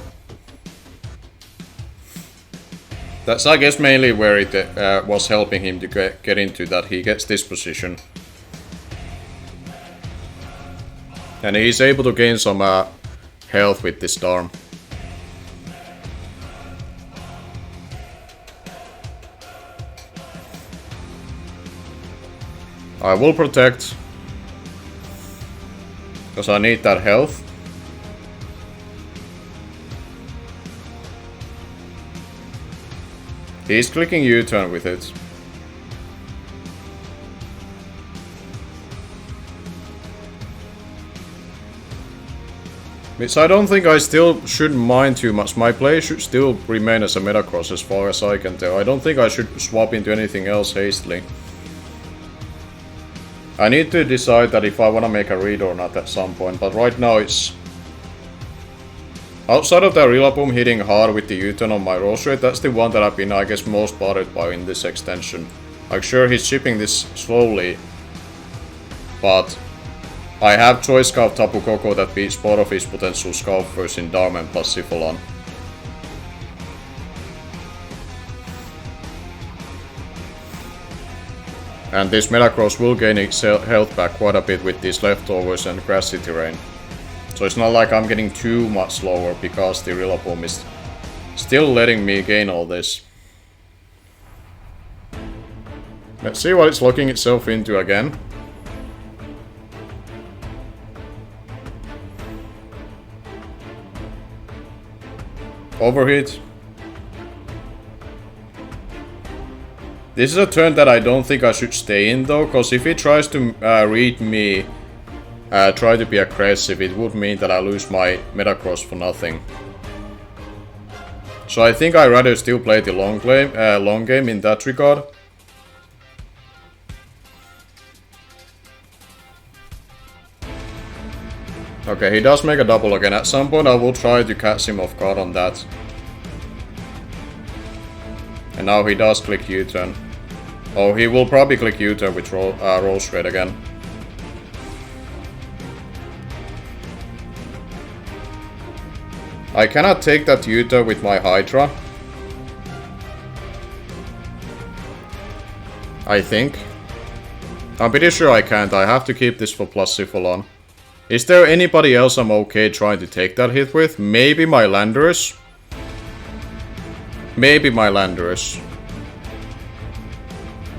That's I guess mainly where it was helping him to get into that he gets this position. And he's able to gain some health with this Darm. I will protect, because I need that health. He's clicking U-turn with it. Which I don't think I still should mind too much. My play should still remain as a Metacross as far as I can tell. I don't think I should swap into anything else hastily. I need to decide that if I want to make a read or not at some point, but right now it's... outside of the Rillaboom hitting hard with the U-turn on my Rose Red, that's the one that I've been, I guess, most bothered by in this extension. Like, sure, he's shipping this slowly, but I have Choice Scout Tapu Koko that beats both of his potential Scouters in Darman plus Syphilon. And this Metacross will gain its health back quite a bit with these leftovers and grassy terrain. So it's not like I'm getting too much lower because the Rillaboom is still letting me gain all this. Let's see what it's locking itself into again. Overhit. This is a turn that I don't think I should stay in though, because if he tries to read me, try to be aggressive, it would mean that I lose my Metacross for nothing. So I think I'd rather still play the long game in that regard. Okay, he does make a double again. At some point I will try to catch him off guard on that. And now he does click U-turn. Oh, he will probably click U-turn with Rose Red again. I cannot take that U-turn with my Hydra. I think. I'm pretty sure I can't. I have to keep this for plus Syphilon. Is there anybody else I'm okay trying to take that hit with? Maybe my Landorus? Maybe my Landorus.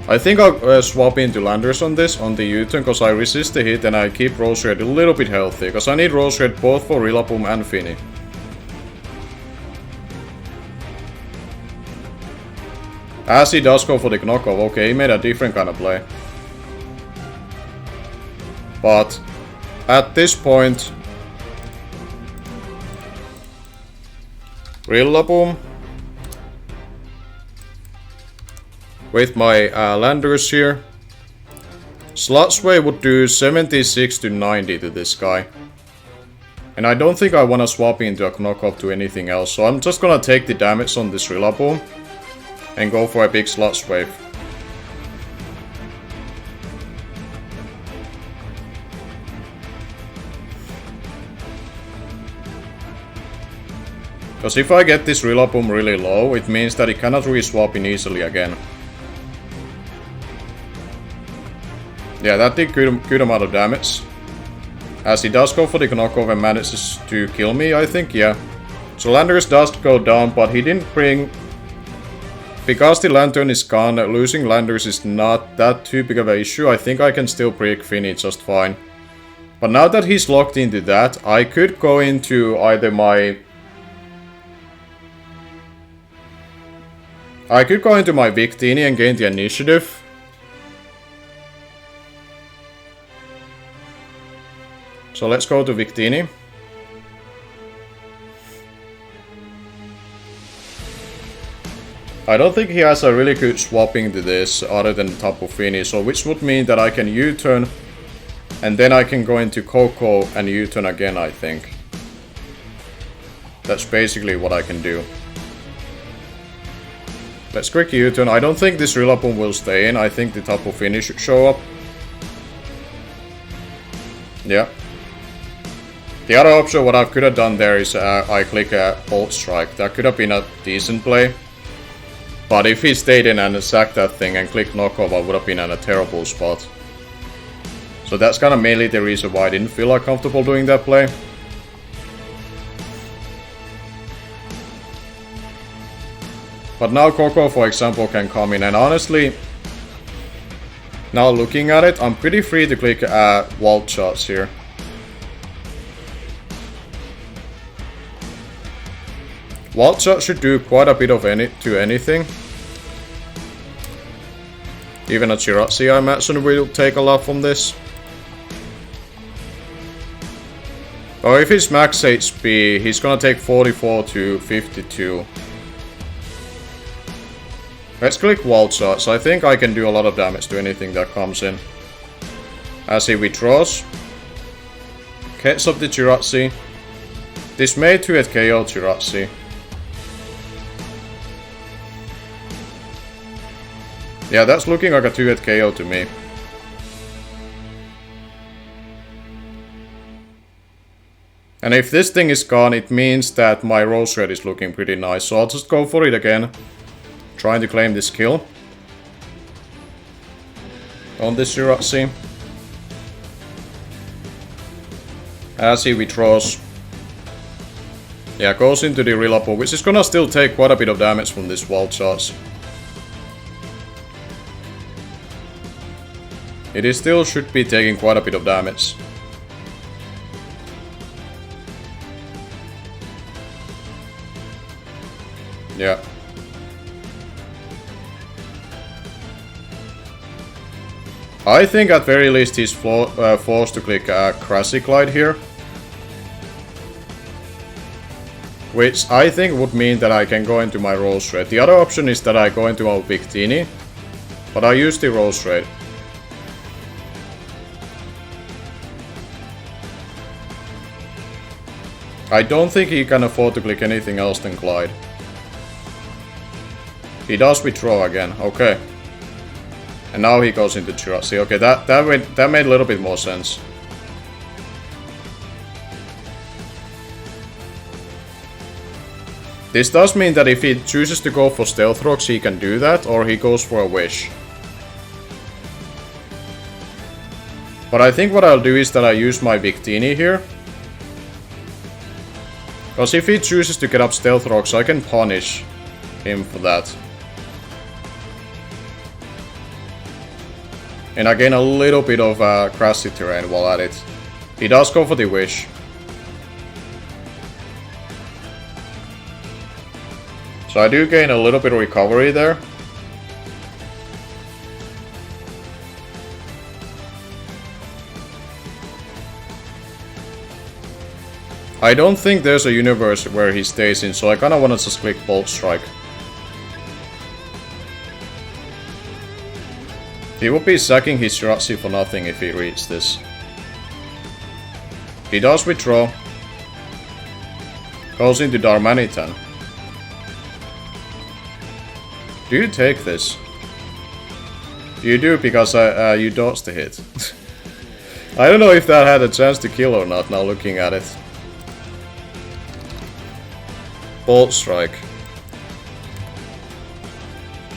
I think I'll swap into Landorus on this, on the U-turn, because I resist the hit and I keep Rose Red a little bit healthy, because I need Rose Red both for Rillaboom and Finny. As he does go for the knockoff, okay, he made a different kind of play. But at this point, Rillaboom with my Landorus here. Slot Sway would do 76 to 90 to this guy. And I don't think I want to swap into a knockoff to anything else, so I'm just gonna take the damage on this Rillaboom and go for a big Slot Wave. Because if I get this Rillaboom really low, it means that it cannot re-swap in easily again. Yeah, that did good amount of damage. As he does go for the knockoff and manages to kill me, I think, yeah. So Landers does go down, but he didn't bring... Because the lantern is gone, losing Landers is not that too big of an issue. I think I can still break Finny just fine. But now that he's locked into that, I could go into either my... I could go into my Victini and gain the initiative. So let's go to Victini. I don't think he has a really good swapping to this other than Tapu Fini, so which would mean that I can U-turn and then I can go into Coco and U-turn again, I think. That's basically what I can do. Let's quick U-turn. I don't think this Rillaboom will stay in. I think the Tapu Fini should show up. Yeah. The other option, what I could have done there is I click a Bolt Strike. That could have been a decent play. But if he stayed in and sacked that thing and clicked knockoff, I would have been in a terrible spot. So that's kind of mainly the reason why I didn't feel like comfortable doing that play. But now Coco, for example, can come in, and honestly, now looking at it, I'm pretty free to click wall shots here. Wild Shot should do quite a bit of anything. Even a Chiratsi, I imagine, will take a lot from this. Or if he's max HP, he's gonna take 44 to 52. Let's click Wild Shot, so I think I can do a lot of damage to anything that comes in. As he withdraws. Gets up the Chiratsi. This may 2-hit KO Chiratsi. Yeah, that's looking like a 2-hit KO to me. And if this thing is gone, it means that my Rose Red is looking pretty nice. So I'll just go for it again. Trying to claim this kill. On this Chiratsi. As he withdraws. Yeah, goes into the Rillaboom, which is gonna still take quite a bit of damage from this Wild Shots. It is still should be taking quite a bit of damage. Yeah. I think at very least he's forced to click Crazy Glide here. Which I think would mean that I can go into my Rose Red. The other option is that I go into our Victini. But I use the Rose Red. I don't think he can afford to click anything else than Glide. He does withdraw again, okay. And now he goes into Chiratsi. Okay, that made a little bit more sense. This does mean that if he chooses to go for Stealth Rocks, he can do that, or he goes for a Wish. But I think what I'll do is that I use my Victini here. Because if he chooses to get up Stealth Rocks, I can punish him for that. And I gain a little bit of grassy terrain while at it. He does go for the Wish. So I do gain a little bit of recovery there. I don't think there's a universe where he stays in, so I kinda wanna just click Bolt Strike. He would be sacking his Chiratsi for nothing if he reads this. He does withdraw. Goes into Darmanitan. Do you take this? You do, because you dodged the hit. I don't know if that had a chance to kill or not, now looking at it. Bolt Strike.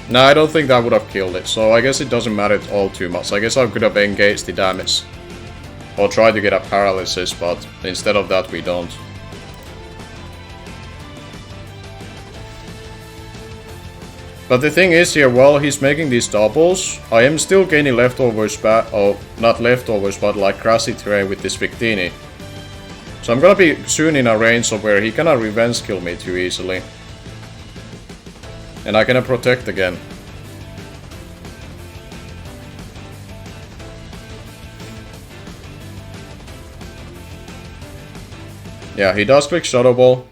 No, I don't think that would have killed it, so I guess it doesn't matter all too much. I guess I could have engaged the damage. Or tried to get a paralysis, but instead of that we don't. But the thing is here, while he's making these doubles, I am still gaining leftovers not leftovers, but like grassy terrain with this Victini. So I'm gonna be soon in a range of where he cannot revenge kill me too easily. And I cannot protect again. Yeah, he does click Shadow Ball.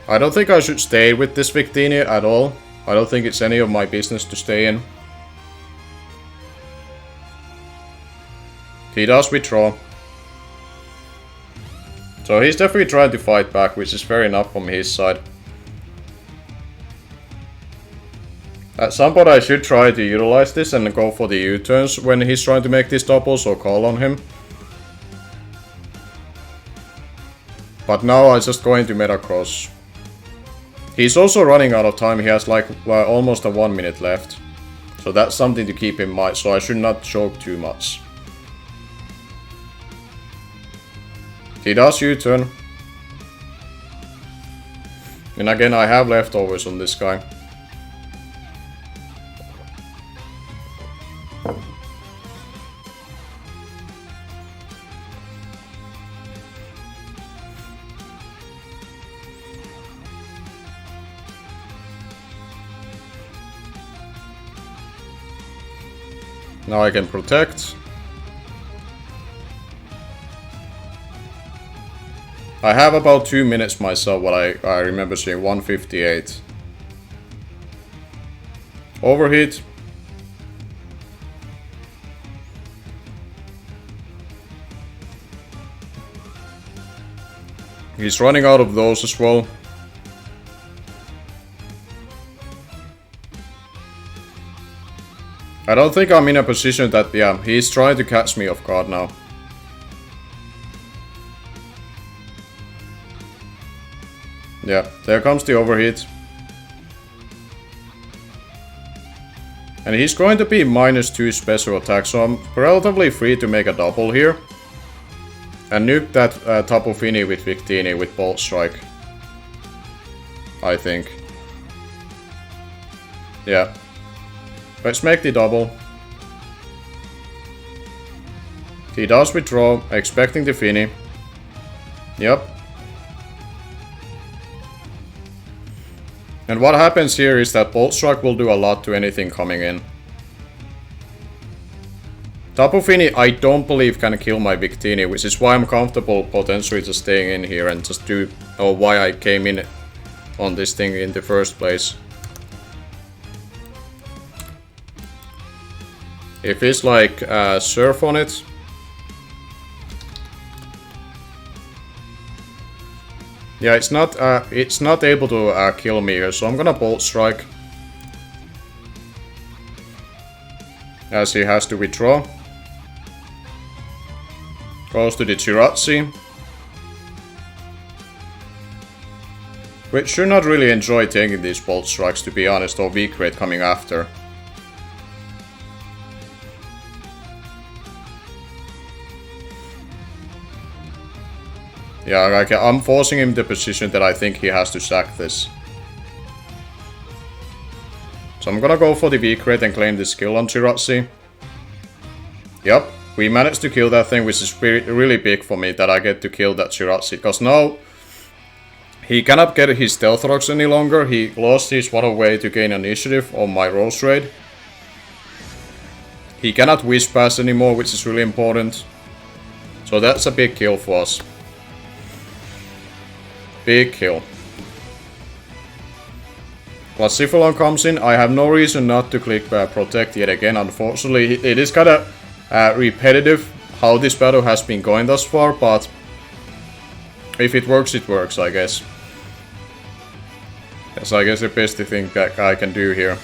I don't think I should stay with this Victini at all. I don't think it's any of my business to stay in. He does withdraw. So he's definitely trying to fight back, which is fair enough from his side. At some point I should try to utilize this and go for the U-turns when he's trying to make these doubles or call on him. But now I'm just going to meta cross. He's also running out of time, he has like almost a 1 minute left. So that's something to keep in mind, so I should not choke too much. He does U-turn. And again, I have leftovers on this guy. Now I can protect. I have about 2 minutes myself, what I remember seeing, 158. Overheat. He's running out of those as well. I don't think I'm in a position that, yeah, he's trying to catch me off guard now. Yeah, there comes the overheat. And he's going to be -2 special attack, so I'm relatively free to make a double here. And nuke that Tapu Fini with Victini with Bolt Strike. I think. Yeah. Let's make the double. He does withdraw, expecting the Fini. Yep. And what happens here is that Bolt Strike will do a lot to anything coming in. Tapu Fini I don't believe can kill my Victini, which is why I'm comfortable potentially just staying in here and just do, or why I came in on this thing in the first place. If he's like surf on it. Yeah, it's not able to kill me here, so I'm gonna Bolt Strike. As he has to withdraw. Goes to the Jirachi. Which should not really enjoy taking these Bolt Strikes, to be honest, or weak rate coming after. Yeah, like, I'm forcing him the position that I think he has to sack this. So I'm gonna go for the weak rate and claim the skill on Jirachi. Yep, we managed to kill that thing, which is really big for me that I get to kill that Jirachi. Because now he cannot get his Stealth Rocks any longer. He lost his Water Way to gain initiative on my Rose Raid. He cannot Wish Pass anymore, which is really important. So that's a big kill for us. Big kill. Plus Sifalon comes in. I have no reason not to click Protect yet again. Unfortunately, it is kind of repetitive how this battle has been going thus far, but if it works, I guess. That's, I guess, the best thing that I can do here.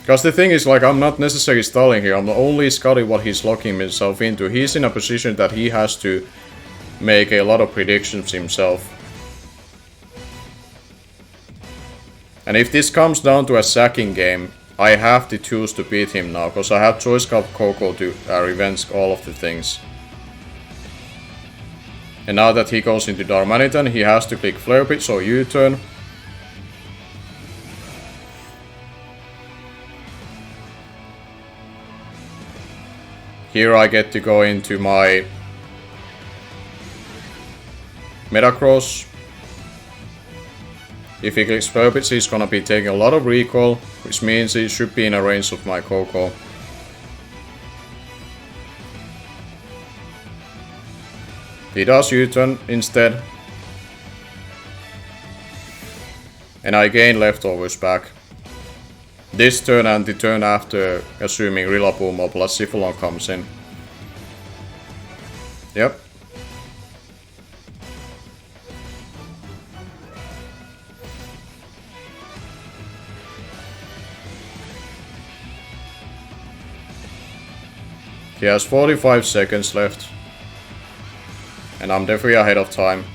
Because the thing is, like, I'm not necessarily stalling here. I'm only scouting what he's locking himself into. He's in a position that he has to make a lot of predictions himself. And if this comes down to a sacking game, I have to choose to beat him now, because I have Choice Scarf Coco to revenge all of the things. And now that he goes into Darmanitan, he has to click Flare Pitch or U-turn. Here I get to go into my Metacross. If he clicks Vepsis, he's gonna be taking a lot of recoil, which means he should be in a range of my Coco. He does U-turn instead. And I gain leftovers back. This turn and the turn after, assuming Rillaboom or Blazifolon comes in. Yep. He has 45 seconds left. And I'm definitely ahead of time.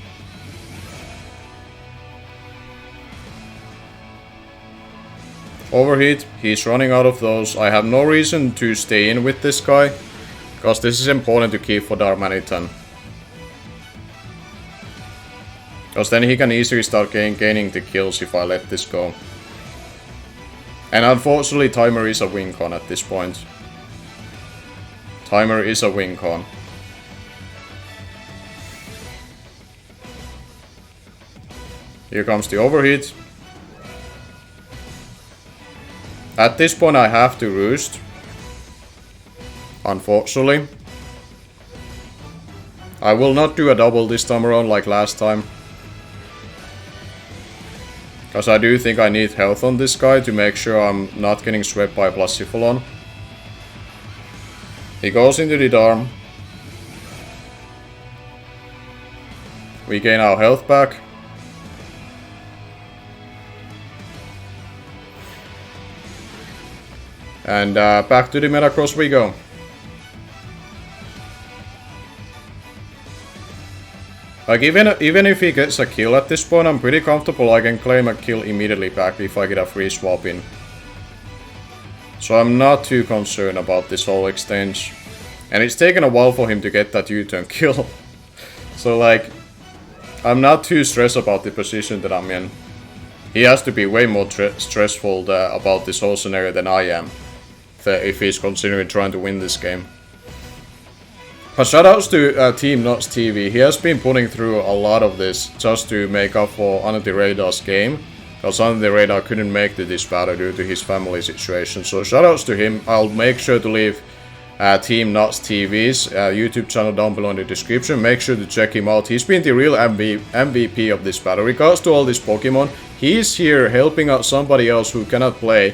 Overheat, he's running out of those. I have no reason to stay in with this guy, because this is important to keep for Darmanitan. Because then he can easily start gaining the kills if I let this go. And unfortunately Timer is a win con at this point. Timer is a win con. Here comes the overheat. At this point I have to roost. Unfortunately. I will not do a double this time around like last time. Because I do think I need health on this guy to make sure I'm not getting swept by Blazifolon. He goes into the Darm. We gain our health back. And back to the Metacross we go. Like even if he gets a kill at this point, I'm pretty comfortable I can claim a kill immediately back if I get a free swap in. So I'm not too concerned about this whole exchange. And it's taken a while for him to get that U-turn kill. So like, I'm not too stressed about the position that I'm in. He has to be way more stressful about this whole scenario than I am. If he's considering trying to win this game. But shoutouts to Team Nuts TV. He has been putting through a lot of this just to make up for UnderTheRadar's game. Because UnderTheRadar couldn't make this battle due to his family situation. So shoutouts to him. I'll make sure to leave Team Nuts TV's YouTube channel down below in the description. Make sure to check him out. He's been the real MVP of this battle. Regards to all this Pokemon, he's here helping out somebody else who cannot play.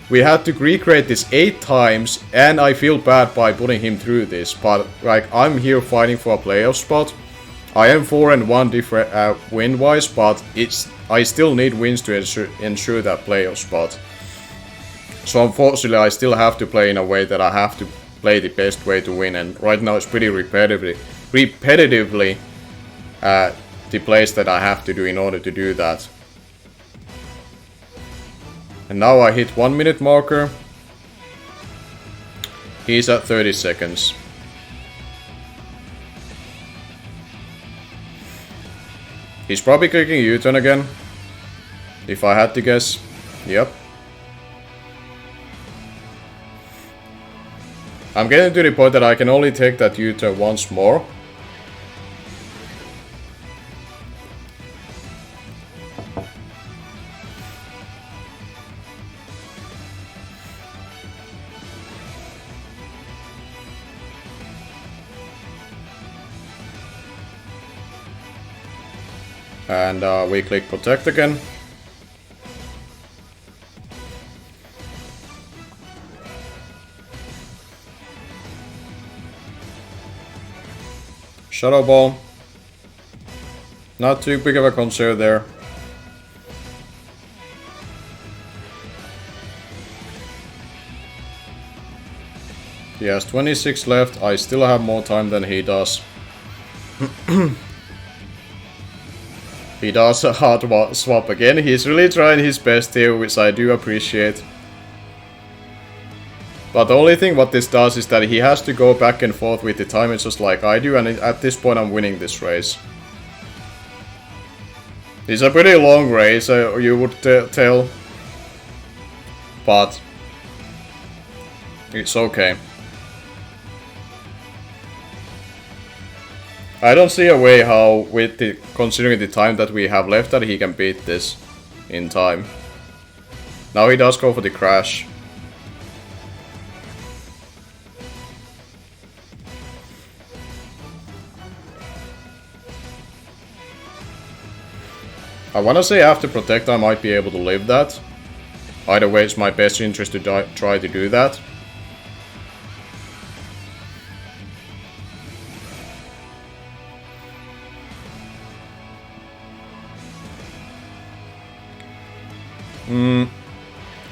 We had to recreate this 8 times, and I feel bad by putting him through this, but like I'm here fighting for a playoff spot. I am 4-1 different win-wise, but I still need wins to ensure that playoff spot. So unfortunately I still have to play in a way that I have to play the best way to win, and right now it's pretty repetitively the plays that I have to do in order to do that. And now I hit 1 minute marker. He's at 30 seconds. He's probably clicking U-turn again. If I had to guess. Yep. I'm getting to the point that I can only take that U-turn once more. And we click protect again. Shadow Ball. Not too big of a concern there. He has 26 left. I still have more time than he does. He does a hard swap again. He's really trying his best here, which I do appreciate. But the only thing what this does is that he has to go back and forth with the timing just like I do, and at this point I'm winning this race. It's a pretty long race, you would tell. But it's okay. I don't see a way how, with the considering the time that we have left, that he can beat this in time. Now he does go for the crash. I wanna say after Protect I might be able to live that. Either way, it's my best interest to try to do that.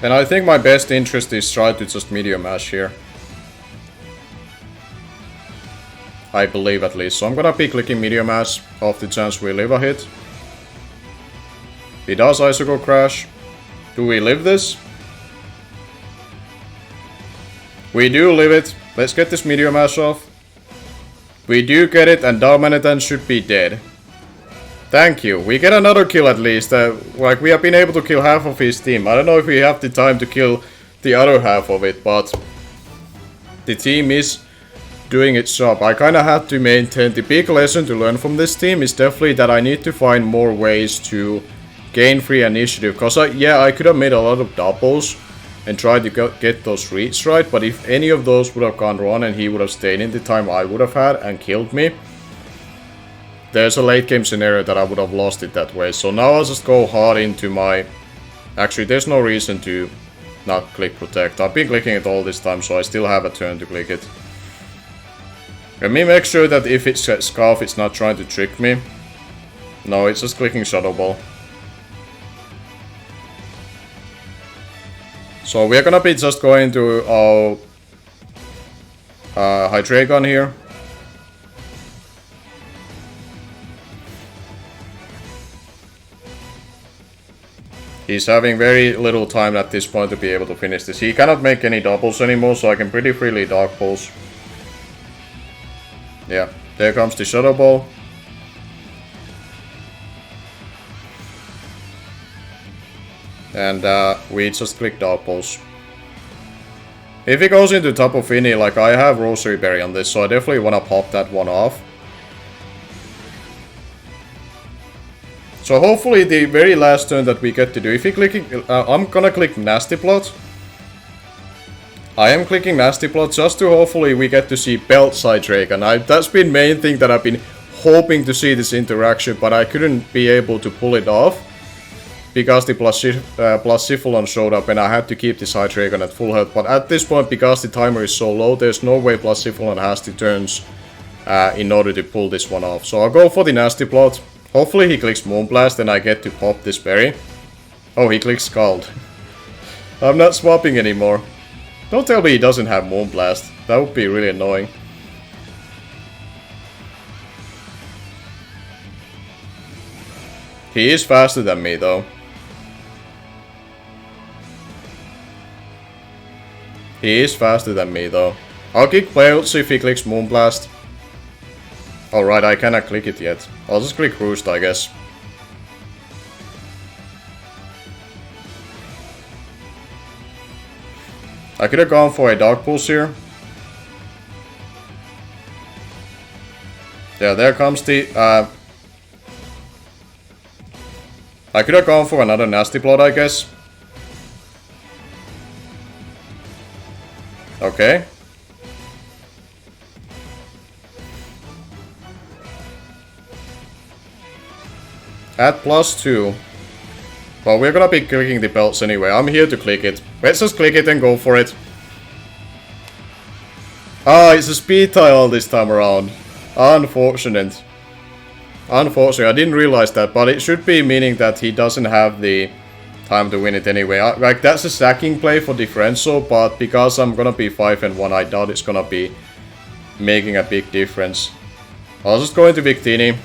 And I think my best interest is try to just medium mash here. I believe at least. So I'm gonna be clicking medium mash off the chance we live a hit. He does Icicle Crash. Do we live this? We do live it. Let's get this medium mash off. We do get it, and Darmanitan should be dead. Thank you. We get another kill at least. Like, we have been able to kill half of his team. I don't know if we have the time to kill the other half of it, but the team is doing its job. I kind of had to maintain. The big lesson to learn from this team is definitely that I need to find more ways to gain free initiative. Because, yeah, I could have made a lot of doubles and tried to get those reads right, but if any of those would have gone wrong and he would have stayed in the time I would have had and killed me, there's a late game scenario that I would have lost it that way. So now I'll just go hard into my... Actually, there's no reason to not click Protect. I've been clicking it all this time, so I still have a turn to click it. Let me make sure that if it's Scarf, it's not trying to trick me. No, it's just clicking Shadow Ball. So we're gonna be just going to our HYDREIGON here. He's having very little time at this point to be able to finish this. He cannot make any doubles anymore, so I can pretty freely Dark Pulse. Yeah, there comes the Shadow Ball. And we just click Dark Pulse. If he goes into Tapu Fini, like I have Rosary Berry on this, so I definitely want to pop that one off. So hopefully the very last turn that we get to do, if he clicking, I'm gonna click Nasty Plot. I am clicking Nasty Plot just to hopefully we get to see BELCH HYDREIGON. That's been main thing that I've been hoping to see this interaction, but I couldn't be able to pull it off. Because the plus Syphilon showed up and I had to keep this HYDREIGON at full health. But at this point, because the timer is so low, there's no way plus Syphilon has the turns in order to pull this one off. So I'll go for the Nasty Plot. Hopefully he clicks Moonblast and I get to pop this berry. Oh, he clicks Scald. I'm not swapping anymore. Don't tell me he doesn't have Moonblast. That would be really annoying. He is faster than me though. He is faster than me though. I'll kick BELCH if he clicks Moonblast. Alright, I cannot click it yet. I'll just click Roost, I guess. I could have gone for a Dark Pulse here. Yeah, there comes the... I could have gone for another Nasty Plot, I guess. Okay. At +2. Well, we're gonna be clicking the BELCH anyway. I'm here to click it. Let's just click it and go for it. Ah, it's a speed tile this time around. Unfortunate. Unfortunately, I didn't realize that, but it should be meaning that he doesn't have the time to win it anyway. Like, that's a sacking play for differential, but because I'm gonna be 5-1, I doubt it's gonna be making a big difference. I'll just go into Victini.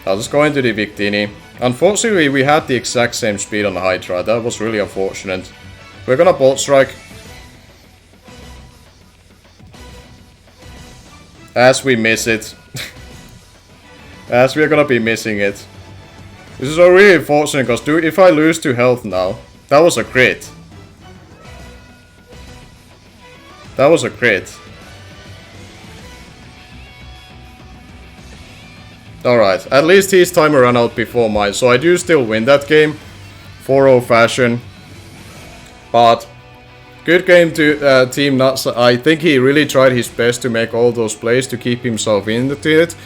I'll just go into the Victini. Unfortunately, we had the exact same speed on the Hydra. That was really unfortunate. We're gonna Bolt Strike. As we miss it. As we're gonna be missing it. This is really unfortunate, because dude, if I lose 2 health now, that was a crit. That was a crit. Alright, at least his timer ran out before mine, so I do still win that game. 4-0 fashion. But good game to Team Nuts. I think he really tried his best to make all those plays to keep himself into it.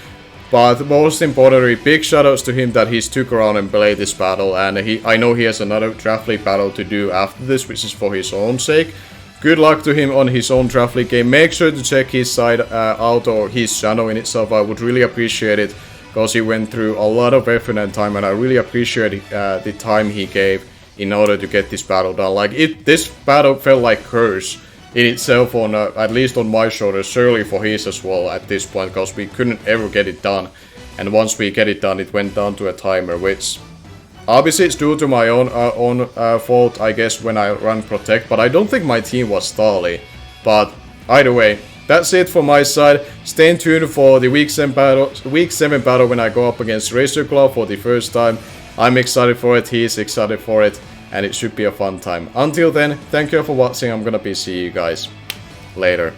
But most importantly, big shoutouts to him that he stuck around and played this battle. And I know he has another draft league battle to do after this, which is for his own sake. Good luck to him on his own draft league game. Make sure to check his side out, or his channel in itself. I would really appreciate it, because he went through a lot of effort and time, and I really appreciate the time he gave in order to get this battle done. Like, this battle felt like curse in itself, on at least on my shoulders, surely for his as well at this point, because we couldn't ever get it done. And once we get it done, it went down to a timer, which obviously it's due to my own fault, I guess, when I run Protect, but I don't think my team was stally. But either way, that's it for my side. Stay tuned for the Week 7 battle when I go up against Razor Claw for the first time. I'm excited for it, he's excited for it, and it should be a fun time. Until then, thank you for watching. I'm gonna be seeing you guys later.